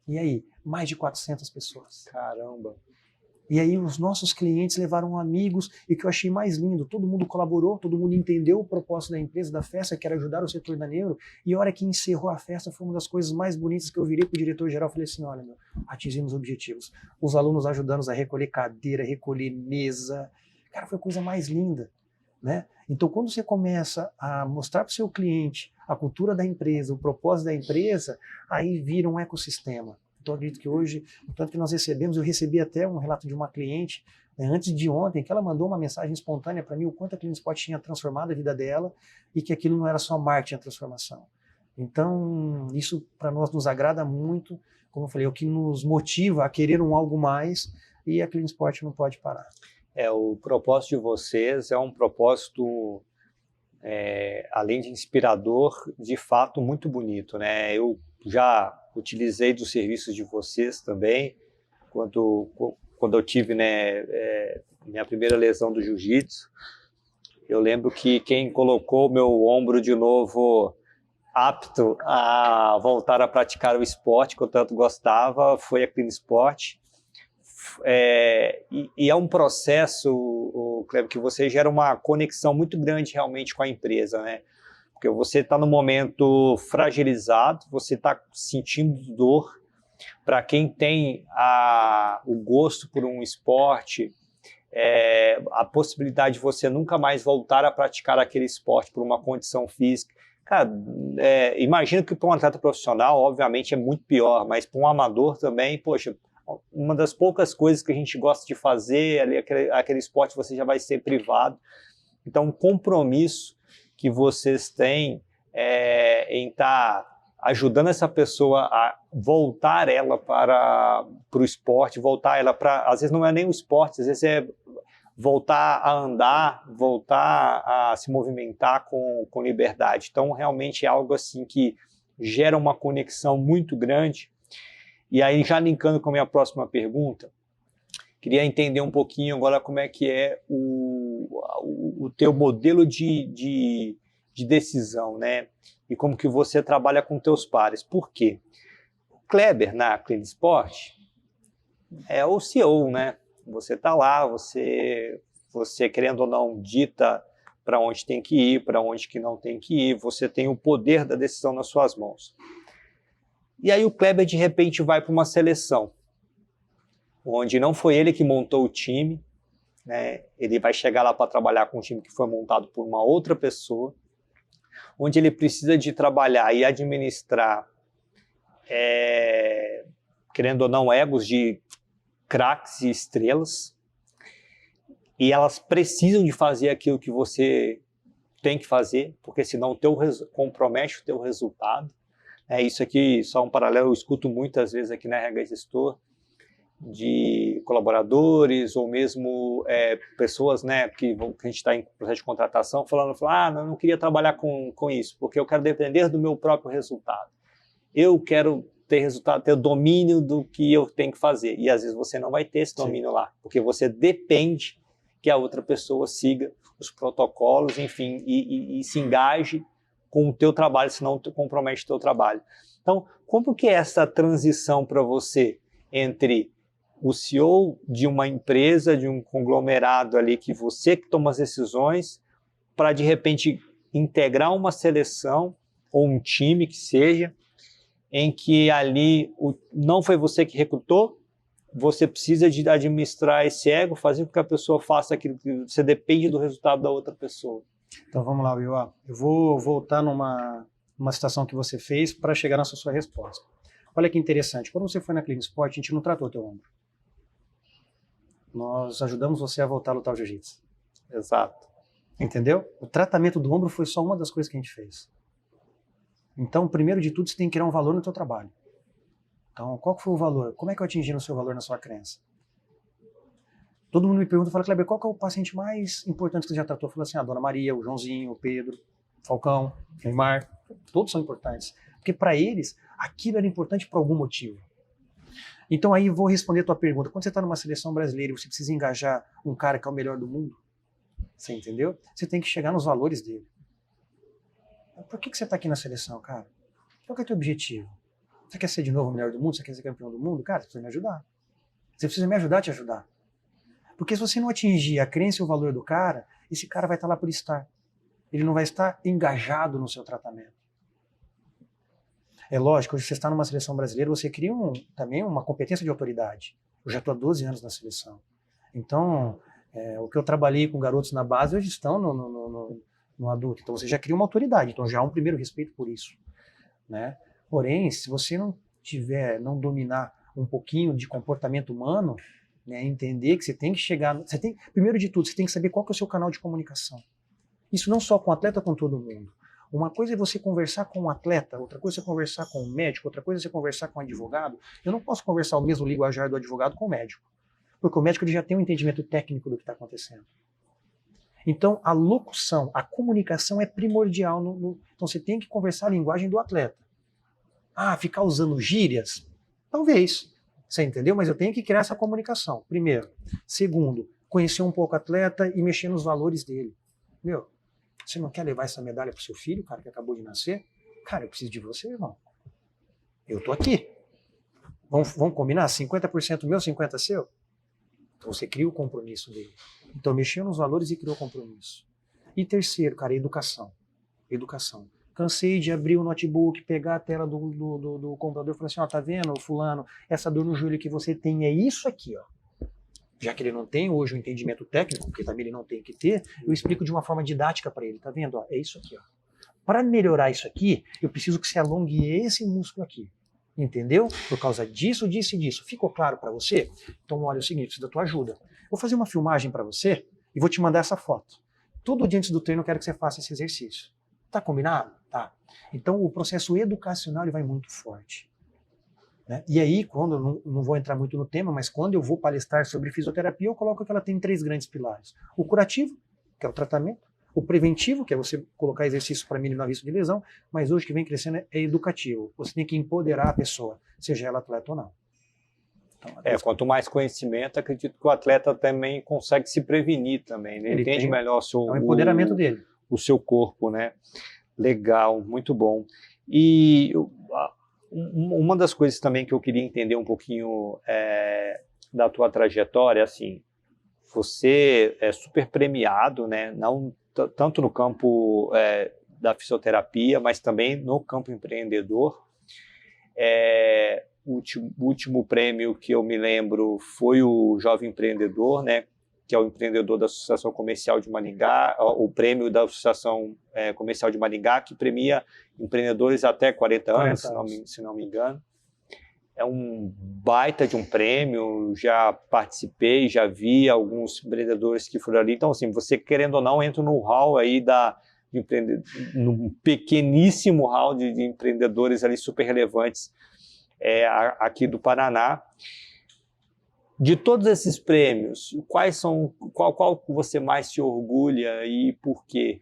E aí, mais de 400 pessoas. Caramba! E aí os nossos clientes levaram amigos, e o que eu achei mais lindo, todo mundo colaborou, todo mundo entendeu o propósito da empresa, da festa, que era ajudar o setor da neuro, e a hora que encerrou a festa foi uma das coisas mais bonitas que eu virei para o diretor-geral e falei assim, olha, atingimos objetivos. Os alunos ajudando-nos a recolher cadeira, recolher mesa, cara, foi a coisa mais linda, né? Então quando você começa a mostrar para o seu cliente a cultura da empresa, o propósito da empresa, aí vira um ecossistema. Então, acredito que hoje, tanto que nós recebemos, eu recebi até um relato de uma cliente, né, antes de ontem, que ela mandou uma mensagem espontânea para mim, o quanto a CleanSpot tinha transformado a vida dela e que aquilo não era só marketing, a transformação. Então, isso para nós nos agrada muito, como eu falei, é o que nos motiva a querer algo mais e a CleanSpot não pode parar. O propósito de vocês é um propósito, além de inspirador, de fato muito bonito, né? Eu já utilizei dos serviços de vocês também, quando eu tive, né, minha primeira lesão do jiu-jitsu. Eu lembro que quem colocou meu ombro de novo apto a voltar a praticar o esporte que eu tanto gostava foi a CleanSpot. E é um processo, Kleber, que você gera uma conexão muito grande realmente com a empresa, né? Porque você está no momento fragilizado, você está sentindo dor. Para quem tem o gosto por um esporte, a possibilidade de você nunca mais voltar a praticar aquele esporte por uma condição física. Cara, imagino que para um atleta profissional, obviamente, é muito pior, mas para um amador também, poxa, uma das poucas coisas que a gente gosta de fazer, ali, aquele esporte você já vai ser privado. Então, o compromisso que vocês têm em estar ajudando essa pessoa a voltar ela para o esporte, voltar ela para... Às vezes não é nem o esporte, às vezes é voltar a andar, voltar a se movimentar com liberdade. Então, realmente é algo assim que gera uma conexão muito grande. E aí, já linkando com a minha próxima pergunta, queria entender um pouquinho agora como é que é o teu modelo de decisão, né? E como que você trabalha com teus pares. Por quê? O Kleber, na CleanSpot, é o CEO, né? Você está lá, você, querendo ou não, dita para onde tem que ir, para onde que não tem que ir, você tem o poder da decisão nas suas mãos. E aí o Kleber, de repente, vai para uma seleção, onde não foi ele que montou o time, né? Ele vai chegar lá para trabalhar com um time que foi montado por uma outra pessoa, onde ele precisa de trabalhar e administrar, querendo ou não, egos de craques e estrelas, e elas precisam de fazer aquilo que você tem que fazer, porque senão compromete o teu resultado. Isso aqui, só um paralelo, eu escuto muitas vezes aqui na RH Gestor, de colaboradores ou mesmo pessoas, né, que a gente está em processo de contratação, falando, eu não queria trabalhar com isso, porque eu quero depender do meu próprio resultado. Eu quero ter resultado, ter domínio do que eu tenho que fazer. E às vezes você não vai ter esse domínio lá, porque você depende que a outra pessoa siga os protocolos, enfim, e se engaje com o teu trabalho, senão compromete o teu trabalho. Então, como que é essa transição para você entre o CEO de uma empresa, de um conglomerado ali, que você que toma as decisões, para de repente integrar uma seleção ou um time que seja, em que ali não foi você que recrutou, você precisa de administrar esse ego, fazer com que a pessoa faça aquilo que você depende do resultado da outra pessoa. Então vamos lá, Will. Eu vou voltar numa citação que você fez para chegar nessa sua resposta. Olha que interessante, quando você foi na CleanSpot, a gente não tratou teu ombro. Nós ajudamos você a voltar a lutar o jiu-jitsu. Exato. Entendeu? O tratamento do ombro foi só uma das coisas que a gente fez. Então, primeiro de tudo, você tem que criar um valor no teu trabalho. Então, qual que foi o valor? Como é que eu atingi o seu valor na sua crença? Todo mundo me pergunta, fala, Kleber, qual que é o paciente mais importante que você já tratou? Eu falo assim, a Dona Maria, o Joãozinho, o Pedro, o Falcão, o Neymar, todos são importantes. Porque para eles, aquilo era importante por algum motivo. Então aí vou responder a tua pergunta. Quando você está numa seleção brasileira e você precisa engajar um cara que é o melhor do mundo, você entendeu? Você tem que chegar nos valores dele. Por que você está aqui na seleção, cara? Qual que é o teu objetivo? Você quer ser de novo o melhor do mundo? Você quer ser campeão do mundo? Cara, você precisa me ajudar. Você precisa me ajudar a te ajudar. Porque se você não atingir a crença e o valor do cara, esse cara vai estar lá por estar. Ele não vai estar engajado no seu tratamento. É lógico, hoje você está numa seleção brasileira, você cria também uma competência de autoridade. Eu já estou há 12 anos na seleção. Então, o que eu trabalhei com garotos na base, hoje estão no adulto. Então, você já cria uma autoridade. Então, já há um primeiro respeito por isso, né? Porém, se você não não dominar um pouquinho de comportamento humano, né, entender que você tem que chegar, primeiro de tudo, você tem que saber qual que é o seu canal de comunicação. Isso não só com o atleta, com todo mundo. Uma coisa é você conversar com um atleta, outra coisa é você conversar com um médico, outra coisa é você conversar com um advogado. Eu não posso conversar o mesmo linguajar do advogado com o médico, porque o médico ele já tem um entendimento técnico do que está acontecendo. Então, a locução, a comunicação é primordial. Então, você tem que conversar a linguagem do atleta. Ah, ficar usando gírias? Talvez. Você entendeu? Mas eu tenho que criar essa comunicação, primeiro. Segundo, conhecer um pouco o atleta e mexer nos valores dele. Meu, você não quer levar essa medalha para o seu filho, cara, que acabou de nascer? Cara, eu preciso de você, irmão. Eu tô aqui. Vamos combinar? 50% meu, 50% seu? Então você cria o compromisso dele. Então mexeu nos valores e criou o compromisso. E terceiro, cara, educação. Educação. Cansei de abrir o notebook, pegar a tela do computador e falar assim, ó, tá vendo, fulano, essa dor no joelho que você tem é isso aqui, ó. Já que ele não tem hoje o entendimento técnico, porque também ele não tem que ter, eu explico de uma forma didática para ele, tá vendo? Ó, é isso aqui, ó. Para melhorar isso aqui, eu preciso que você alongue esse músculo aqui. Entendeu? Por causa disso, disso e disso. Ficou claro para você? Então, olha, é o seguinte, preciso da tua ajuda. Vou fazer uma filmagem para você e vou te mandar essa foto. Todo dia antes do treino eu quero que você faça esse exercício. Tá combinado? Tá. Então, o processo educacional ele vai muito forte. Né? E aí, quando eu não vou entrar muito no tema, mas quando eu vou palestrar sobre fisioterapia, eu coloco que ela tem 3 grandes pilares. O curativo, que é o tratamento. O preventivo, que é você colocar exercício para minimizar o risco de lesão, mas hoje que vem crescendo é educativo. Você tem que empoderar a pessoa, seja ela atleta ou não. Então, quanto mais conhecimento, acredito que o atleta também consegue se prevenir também, né? Ele entende melhor o empoderamento dele. O seu corpo, né? Legal, muito bom. E uma das coisas também que eu queria entender um pouquinho da tua trajetória, assim, você é super premiado, né? Não tanto no campo da fisioterapia, mas também no campo empreendedor. O último prêmio que eu me lembro foi o Jovem Empreendedor, né? Que é o empreendedor da Associação Comercial de Maringá, o prêmio da Associação Comercial de Maringá, que premia empreendedores até 40 anos, se não me engano. É um baita de um prêmio, já participei, já vi alguns empreendedores que foram ali. Então, assim, você querendo ou não, entra no hall aí num pequeníssimo hall de empreendedores ali super relevantes aqui do Paraná. De todos esses prêmios, qual você mais se orgulha e por quê?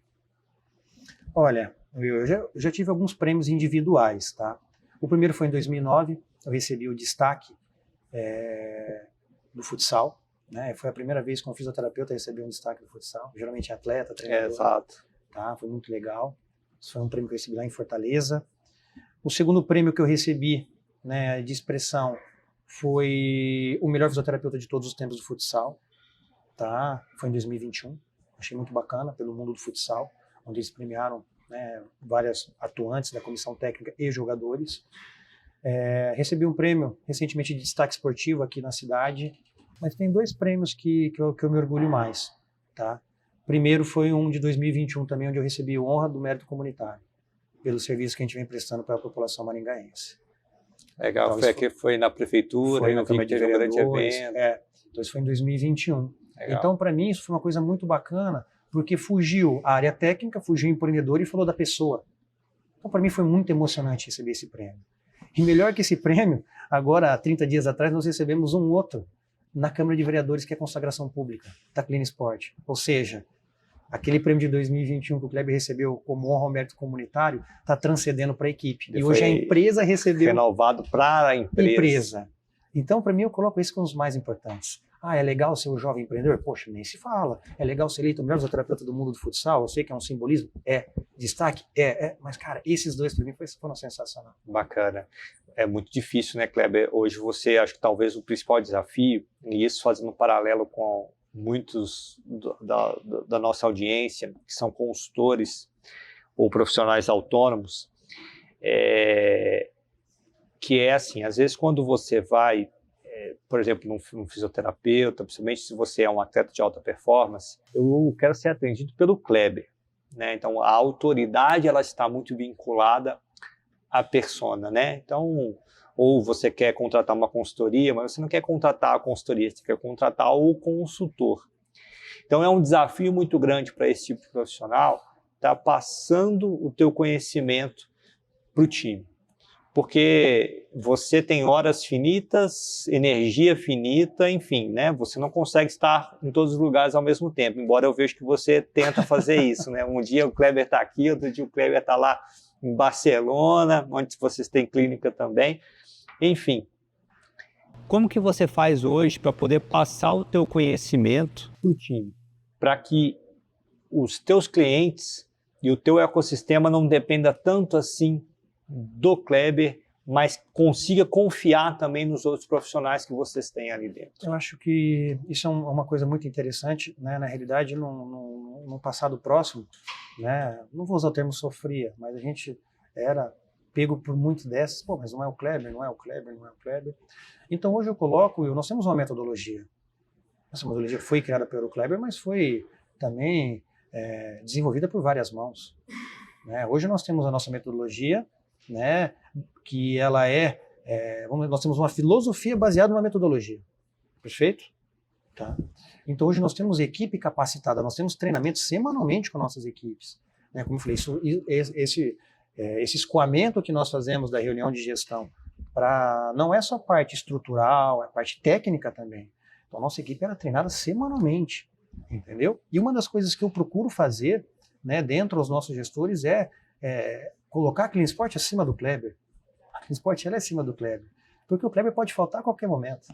Olha, eu já tive alguns prêmios individuais, tá? O primeiro foi em 2009, eu recebi o destaque do futsal, né? Foi a primeira vez que um fisioterapeuta recebeu um destaque do futsal, geralmente atleta, treinador. Exato. Tá? Foi muito legal. Isso foi um prêmio que eu recebi lá em Fortaleza. O segundo prêmio que eu recebi, né, de expressão foi o melhor fisioterapeuta de todos os tempos do futsal, tá? Foi em 2021. Achei muito bacana pelo mundo do futsal, onde eles premiaram, né, várias atuantes da comissão técnica e jogadores. Recebi um prêmio recentemente de destaque esportivo aqui na cidade, mas tem 2 prêmios que eu me orgulho mais, tá? Primeiro foi um de 2021 também, onde eu recebi honra do mérito comunitário, pelo serviço que a gente vem prestando para a população maringaense. Legal, então, foi na prefeitura, foi na Câmara de Vereadores, então isso foi em 2021. Legal. Então, para mim, isso foi uma coisa muito bacana, porque fugiu a área técnica, fugiu o empreendedor e falou da pessoa. Então, para mim, foi muito emocionante receber esse prêmio. E melhor que esse prêmio, agora, há 30 dias atrás, nós recebemos um outro na Câmara de Vereadores, que é a consagração pública da Clean Sport. Ou seja, aquele prêmio de 2021 que o Kleber recebeu como honra ao mérito comunitário está transcendendo para a equipe. E hoje a empresa recebeu... Renovado para a empresa. Então, para mim, eu coloco isso como os mais importantes. Ah, é legal ser o jovem empreendedor? Poxa, nem se fala. É legal ser eleito o melhor fisioterapeuta do mundo do futsal? Eu sei que é um simbolismo. Destaque? Mas, cara, esses 2 para mim foram sensacionais. Bacana. É muito difícil, né, Kleber? Hoje você, acho que talvez o principal desafio, e isso fazendo um paralelo com muitos da nossa audiência, que são consultores ou profissionais autônomos, que é assim, às vezes quando você vai, por exemplo, num fisioterapeuta, principalmente se você é um atleta de alta performance, eu quero ser atendido pelo Kleber, né? Então a autoridade ela está muito vinculada à persona, né? Então ou você quer contratar uma consultoria, mas você não quer contratar a consultoria, você quer contratar o consultor. Então é um desafio muito grande para esse tipo de profissional estar passando o teu conhecimento para o time. Porque você tem horas finitas, energia finita, enfim, né? Você não consegue estar em todos os lugares ao mesmo tempo, embora eu veja que você tenta fazer isso, né? Um dia o Kleber está aqui, outro dia o Kleber está lá em Barcelona, onde vocês têm clínica também, enfim. Como que você faz hoje para poder passar o teu conhecimento para o time? Para que os teus clientes e o teu ecossistema não dependa tanto assim do Kleber, mas consiga confiar também nos outros profissionais que vocês têm ali dentro. Eu acho que isso é uma coisa muito interessante, né? Na realidade, no passado próximo, né? Não vou usar o termo sofria, mas a gente era pego por muito dessas, pô, mas não é o Kleber, não é o Kleber, não é o Kleber. Então hoje nós temos uma metodologia. Essa metodologia foi criada pelo Kleber, mas foi também desenvolvida por várias mãos, né? Hoje nós temos a nossa metodologia, né, que ela nós temos uma filosofia baseada numa metodologia, perfeito? Tá. Então hoje nós temos equipe capacitada, nós temos treinamento semanalmente com nossas equipes, né? Como eu falei, esse escoamento que nós fazemos da reunião de gestão, não é só parte estrutural, é parte técnica também. Então a nossa equipe era treinada semanalmente, entendeu? E uma das coisas que eu procuro fazer, né, dentro dos nossos gestores é colocar a CleanSport acima do Kleber. A CleanSport ela é acima do Kleber, porque o Kleber pode faltar a qualquer momento,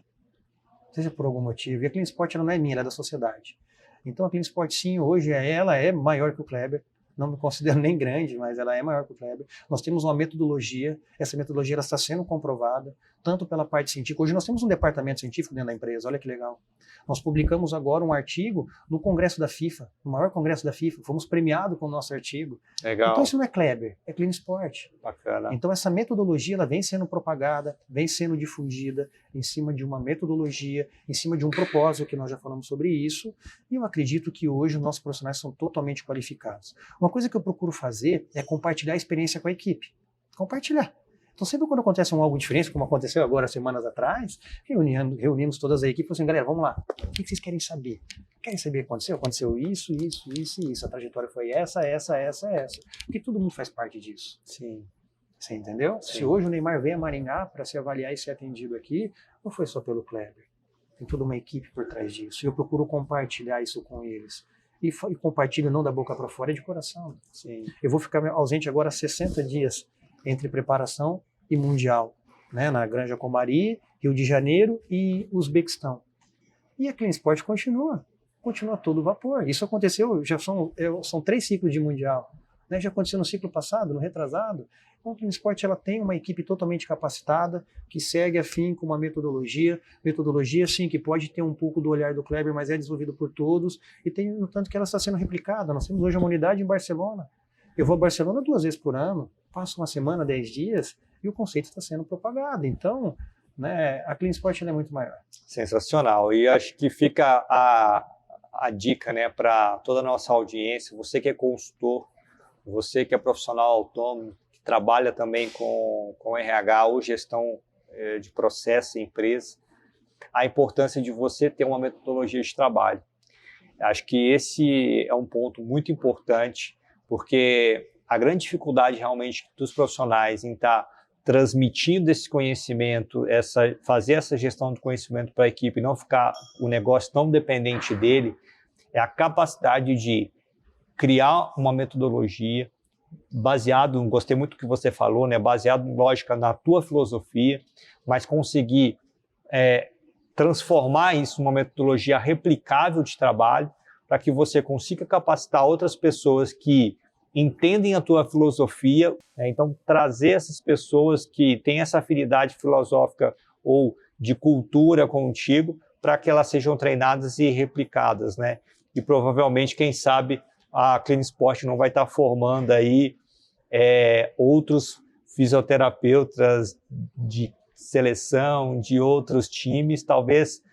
seja por algum motivo. E a CleanSport ela não é minha, ela é da sociedade. Então a CleanSport sim, hoje ela é maior que o Kleber. Não me considero nem grande, mas ela é maior que o Kleber. Nós temos uma metodologia, essa metodologia ela está sendo comprovada, tanto pela parte científica. Hoje nós temos um departamento científico dentro da empresa, olha que legal. Nós publicamos agora um artigo no Congresso da FIFA, no maior Congresso da FIFA, fomos premiados com o nosso artigo. Legal. Então isso não é Kleber, é CleanSport. Bacana. Então essa metodologia ela vem sendo propagada, vem sendo difundida em cima de uma metodologia, em cima de um propósito, que nós já falamos sobre isso, e eu acredito que hoje os nossos profissionais são totalmente qualificados. Uma coisa que eu procuro fazer é compartilhar a experiência com a equipe. Compartilhar. Então, sempre quando acontece algo diferente, como aconteceu agora, semanas atrás, reunimos todas a equipe e falamos assim, galera, vamos lá, o que vocês querem saber? Querem saber o que aconteceu? Aconteceu isso, isso, isso e isso. A trajetória foi essa. Porque todo mundo faz parte disso. Sim. Você entendeu? Sim. Se hoje o Neymar veio a Maringá para se avaliar e ser atendido aqui, não foi só pelo Kleber. Tem toda uma equipe por trás disso. E eu procuro compartilhar isso com eles. E compartilho não da boca para fora, é de coração. Sim. Eu vou ficar ausente agora 60 dias entre preparação e Mundial, né, na Granja Comari, Rio de Janeiro e Uzbequistão. E a CleanSport continua todo vapor. Isso aconteceu, já são 3 ciclos de Mundial, né, já aconteceu no ciclo passado, no retrasado. Então a CleanSport ela tem uma equipe totalmente capacitada, que segue afim com uma metodologia sim, que pode ter um pouco do olhar do Kleber, mas é desenvolvido por todos, e tem no tanto que ela está sendo replicada. Nós temos hoje uma unidade em Barcelona. Eu vou a Barcelona 2 vezes por ano, passo uma semana, 10 dias, e o conceito está sendo propagado. Então, né, a CleanSport é muito maior. Sensacional. E acho que fica a dica, né, para toda a nossa audiência, você que é consultor, você que é profissional autônomo, que trabalha também com RH ou gestão de processo em empresa, a importância de você ter uma metodologia de trabalho. Acho que esse é um ponto muito importante, porque a grande dificuldade realmente dos profissionais em estar transmitindo esse conhecimento, fazer essa gestão do conhecimento para a equipe e não ficar o negócio tão dependente dele, é a capacidade de criar uma metodologia baseado, gostei muito do que você falou, né, baseado, lógica, na tua filosofia, mas conseguir transformar isso numa metodologia replicável de trabalho para que você consiga capacitar outras pessoas que entendem a tua filosofia, né? Então trazer essas pessoas que têm essa afinidade filosófica ou de cultura contigo para que elas sejam treinadas e replicadas, né? E provavelmente, quem sabe, a CleanSport não vai estar formando aí outros fisioterapeutas de seleção, de outros times, talvez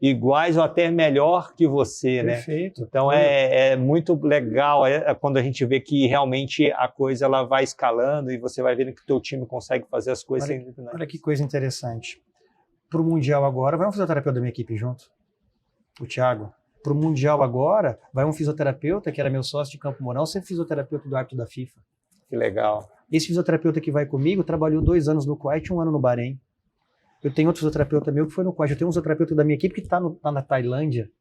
iguais ou até melhor que você, Perfeito. né? Então é muito legal quando a gente vê que realmente a coisa ela vai escalando e você vai vendo que o teu time consegue fazer as coisas sem... Olha que coisa interessante. Para o Mundial agora, vai um fisioterapeuta da minha equipe junto, o Thiago. Para o Mundial agora, vai um fisioterapeuta, que era meu sócio de Campo Mourão, sempre fisioterapeuta do árbitro da FIFA. Que legal. Esse fisioterapeuta que vai comigo trabalhou 2 anos no Kuwait e 1 ano no Bahrein. Eu tenho outro fisioterapeuta meu que foi no Kuwait. Eu tenho um fisioterapeuta da minha equipe que está na Tailândia.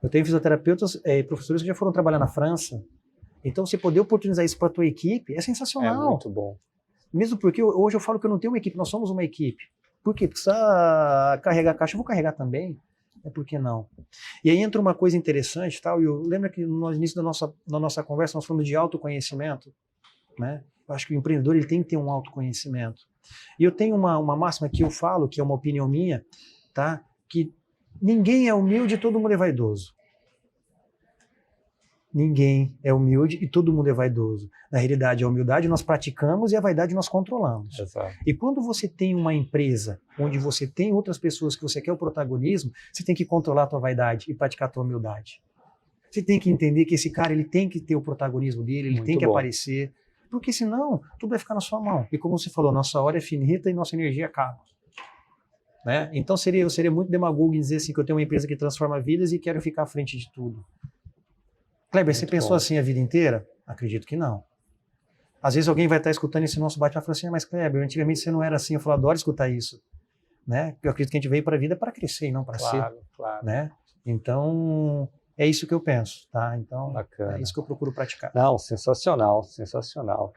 Eu tenho fisioterapeutas, professores que já foram trabalhar na França. Então, você poder oportunizar isso para a tua equipe é sensacional. É muito bom. Mesmo porque hoje eu falo que eu não tenho uma equipe, nós somos uma equipe. Por quê? Precisa carregar caixa, eu vou carregar também. Por que não? E aí entra uma coisa interessante, tal. Eu lembro que no início da nossa conversa nós falamos de autoconhecimento, né? Eu acho que o empreendedor ele tem que ter um autoconhecimento. E eu tenho uma máxima que eu falo, que é uma opinião minha, tá? Que ninguém é humilde e todo mundo é vaidoso. Ninguém é humilde e todo mundo é vaidoso. Na realidade, a humildade nós praticamos e a vaidade nós controlamos. Exato. E quando você tem uma empresa onde você tem outras pessoas que você quer o protagonismo, você tem que controlar a tua vaidade e praticar a tua humildade. Você tem que entender que esse cara ele tem que ter o protagonismo dele, ele tem que aparecer, porque senão tudo vai ficar na sua mão. E como você falou, nossa hora é finita e nossa energia acaba. Né? Então eu seria muito demagogo em dizer assim, que eu tenho uma empresa que transforma vidas e quero ficar à frente de tudo. Kleber, você pensou assim a vida inteira? Acredito que não. Às vezes alguém vai estar escutando esse nosso bate-papo e fala assim, mas Kleber, antigamente você não era assim. Eu falo, adoro escutar isso. Né? Porque eu acredito que a gente veio para a vida para crescer e não para ser. Claro. Né? Então, é isso que eu penso. Tá? Então, bacana. É isso que eu procuro praticar. Não, sensacional, sensacional.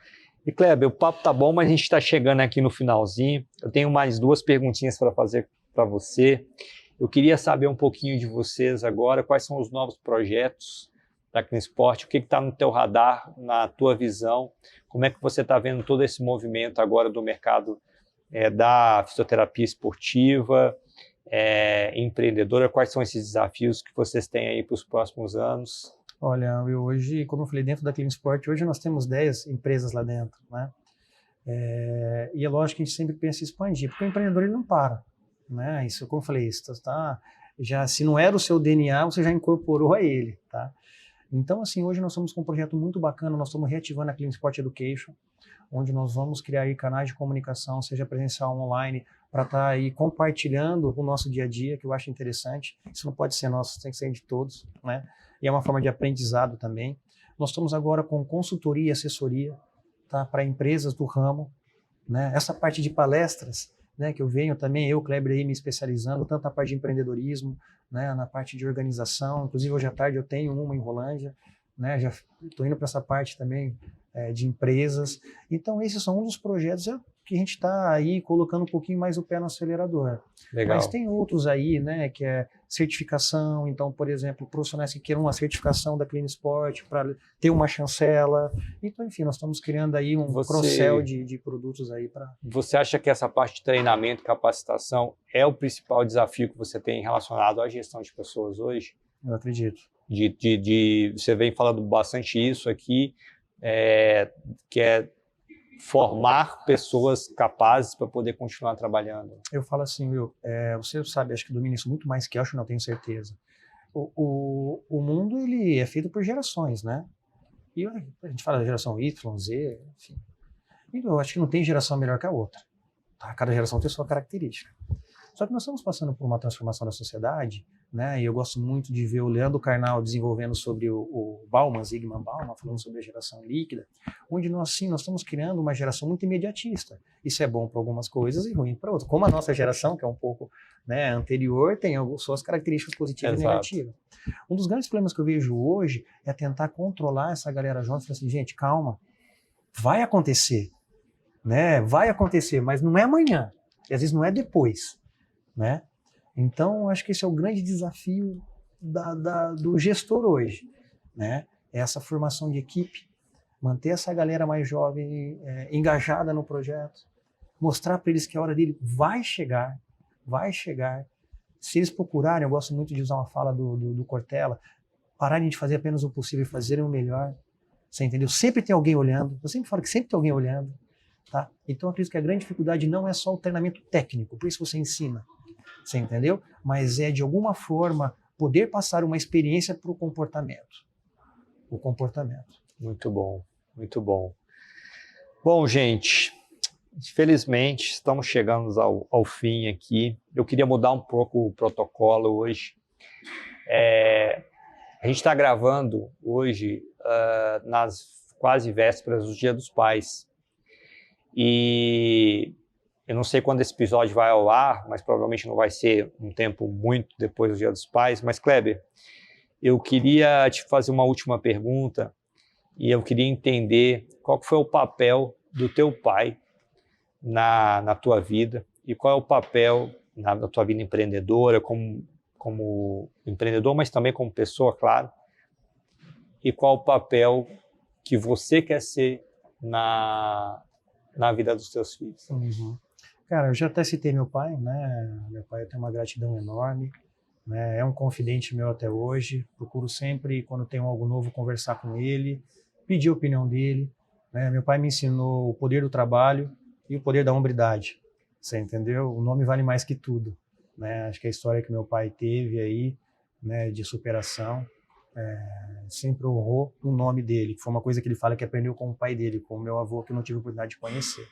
E Kleber, o papo tá bom, mas a gente está chegando aqui no finalzinho. Eu tenho mais 2 perguntinhas para fazer para você. Eu queria saber um pouquinho de vocês agora, quais são os novos projetos da CleanSport, o que está no teu radar, na tua visão, como é que você está vendo todo esse movimento agora do mercado da fisioterapia esportiva, empreendedora, quais são esses desafios que vocês têm aí para os próximos anos? Olha, hoje, como eu falei, dentro da CleanSport, hoje nós temos 10 empresas lá dentro, né? E é lógico que a gente sempre pensa em expandir, porque o empreendedor ele não para, né? Isso, como eu falei, isso já, se não era o seu DNA, você já incorporou a ele, tá? Então, assim, hoje nós estamos com um projeto muito bacana, nós estamos reativando a CleanSport Education, onde nós vamos criar aí canais de comunicação, seja presencial ou online, para estar aí compartilhando o nosso dia a dia, que eu acho interessante. Isso não pode ser nosso, tem que ser de todos, né? E é uma forma de aprendizado também. Nós estamos agora com consultoria e assessoria, tá? Para empresas do ramo, né? Essa parte de palestras, né, que eu venho também, eu, Kleber, aí me especializando, tanto na parte de empreendedorismo, né, na parte de organização, inclusive hoje à tarde eu tenho uma em Rolândia, né, já estou indo para essa parte também de empresas. Então esses são um dos projetos que a gente está aí colocando um pouquinho mais o pé no acelerador. Legal. Mas tem outros aí, né, que é certificação, então, por exemplo, profissionais que queiram uma certificação da CleanSport para ter uma chancela. Então, enfim, nós estamos criando aí um cross-sell de produtos aí para... Você acha que essa parte de treinamento, capacitação é o principal desafio que você tem relacionado à gestão de pessoas hoje? Eu acredito. Você vem falando bastante isso aqui, que é formar pessoas capazes para poder continuar trabalhando. Eu falo assim, Will, você sabe, acho que domina isso muito mais que eu, não tenho certeza. O mundo ele é feito por gerações, né? E a gente fala da geração Y, Z, enfim. E eu acho que não tem geração melhor que a outra. Tá? Cada geração tem sua característica. Só que nós estamos passando por uma transformação da sociedade, né? E eu gosto muito de ver o Leandro Carnal desenvolvendo sobre o Bauman, Zygmunt Bauman, falando sobre a geração líquida, onde nós estamos criando uma geração muito imediatista. Isso é bom para algumas coisas e ruim para outras. Como a nossa geração, que é um pouco, né, anterior, tem suas características positivas e negativas. Um dos grandes problemas que eu vejo hoje é tentar controlar essa galera jovem e falar assim, gente, calma, vai acontecer, né? Vai acontecer, mas não é amanhã, e às vezes não é depois, né? Então, acho que esse é o grande desafio do gestor hoje, né? Essa formação de equipe, manter essa galera mais jovem engajada no projeto, mostrar para eles que a hora dele vai chegar. Se eles procurarem, eu gosto muito de usar uma fala do Cortella, pararem de fazer apenas o possível e fazerem o melhor, você entendeu? Sempre tem alguém olhando, eu sempre falo que sempre tem alguém olhando, tá? Então, eu acredito que a grande dificuldade não é só o treinamento técnico, por isso você ensina, Você entendeu? Mas é, de alguma forma, poder passar uma experiência para o comportamento. O comportamento. Muito bom, muito bom. Bom, gente, infelizmente estamos chegando ao fim aqui. Eu queria mudar um pouco o protocolo hoje. A gente está gravando hoje nas quase vésperas do Dia dos Pais. E eu não sei quando esse episódio vai ao ar, mas provavelmente não vai ser um tempo muito depois do Dia dos Pais. Mas, Kleber, eu queria te fazer uma última pergunta e eu queria entender qual foi o papel do teu pai na tua vida e qual é o papel na tua vida empreendedora, como empreendedor, mas também como pessoa, claro, e qual o papel que você quer ser na vida dos teus filhos. Uhum. Cara, eu já até citei meu pai, né? Meu pai, eu tenho uma gratidão enorme, né? É um confidente meu até hoje. Procuro sempre, quando tenho algo novo, conversar com ele, pedir a opinião dele, né? Meu pai me ensinou o poder do trabalho e o poder da hombridade. Você entendeu? O nome vale mais que tudo, né? Acho que a história que meu pai teve aí, né, de superação, sempre honrou o nome dele, que foi uma coisa que ele fala que aprendeu com o pai dele, com o meu avô, que eu não tive a oportunidade de conhecer.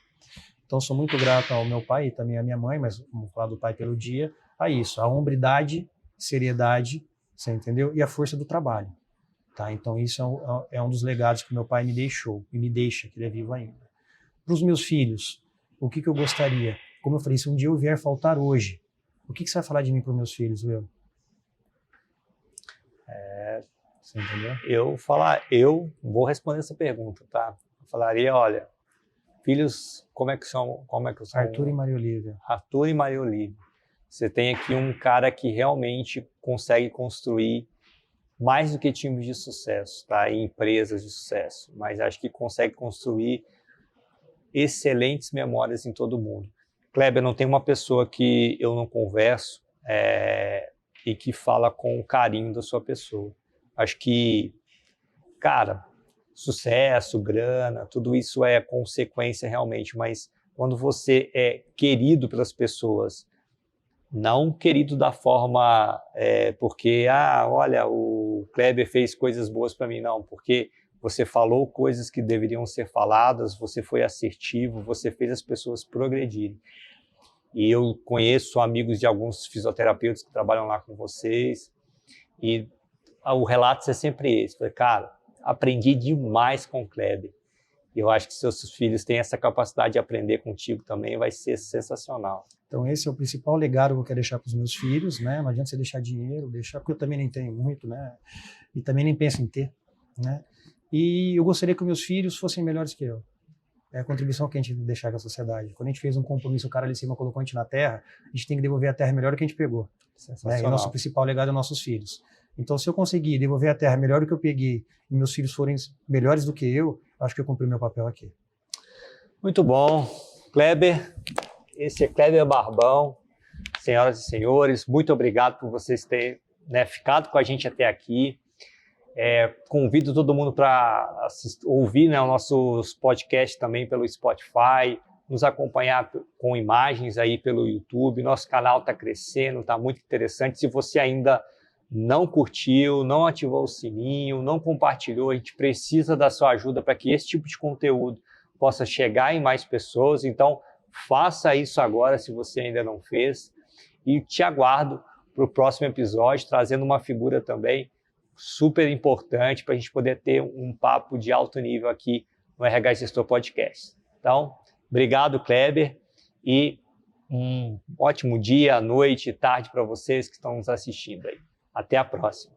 Então, sou muito grato ao meu pai e também à minha mãe, mas vamos falar do pai pelo dia, a isso, a hombridade, seriedade, você entendeu? E a força do trabalho, tá? Então, isso é um dos legados que meu pai me deixou, e me deixa, que ele é vivo ainda. Para os meus filhos, o que eu gostaria? Como eu falei, se um dia eu vier faltar hoje, o que você vai falar de mim para os meus filhos, Will? Você entendeu? Eu vou responder essa pergunta, tá? Eu falaria, olha, filhos, como é que são? Arthur e Maria Olívia. Arthur e Maria Olívia. Você tem aqui um cara que realmente consegue construir mais do que times de sucesso, tá? E empresas de sucesso, mas acho que consegue construir excelentes memórias em todo mundo. Kleber, não tem uma pessoa que eu não converso e que fala com carinho da sua pessoa. Acho que, cara, sucesso, grana, tudo isso é consequência realmente, mas quando você é querido pelas pessoas, não querido da forma porque, olha, o Kleber fez coisas boas para mim, não, porque você falou coisas que deveriam ser faladas, você foi assertivo, você fez as pessoas progredirem. E eu conheço amigos de alguns fisioterapeutas que trabalham lá com vocês, e o relato é sempre esse. Falei, cara, aprendi demais com o Kleber. E eu acho que seus filhos têm essa capacidade de aprender contigo também, vai ser sensacional. Então esse é o principal legado que eu quero deixar para os meus filhos, né? Não adianta você deixar dinheiro, porque eu também nem tenho muito, né? E também nem penso em ter, né? E eu gostaria que os meus filhos fossem melhores que eu. É a contribuição que a gente tem que deixar com a sociedade. Quando a gente fez um compromisso, o cara ali em cima colocou a gente na terra, a gente tem que devolver a terra melhor do que a gente pegou. Né? E o nosso principal legado é nossos filhos. Então, se eu conseguir devolver a terra melhor do que eu peguei e meus filhos forem melhores do que eu, acho que eu cumpri meu papel aqui. Muito bom. Kleber, esse é Kleber Barbão. Senhoras e senhores, muito obrigado por vocês terem ficado com a gente até aqui. Convido todo mundo para ouvir os nossos podcasts também pelo Spotify, nos acompanhar com imagens aí pelo YouTube. Nosso canal está crescendo, está muito interessante. Se você ainda não curtiu, não ativou o sininho, não compartilhou, a gente precisa da sua ajuda para que esse tipo de conteúdo possa chegar em mais pessoas. Então, faça isso agora se você ainda não fez. E te aguardo para o próximo episódio, trazendo uma figura também super importante para a gente poder ter um papo de alto nível aqui no RH Gestor Podcast. Então, obrigado, Kleber, e um ótimo dia, noite, tarde para vocês que estão nos assistindo aí. Até a próxima.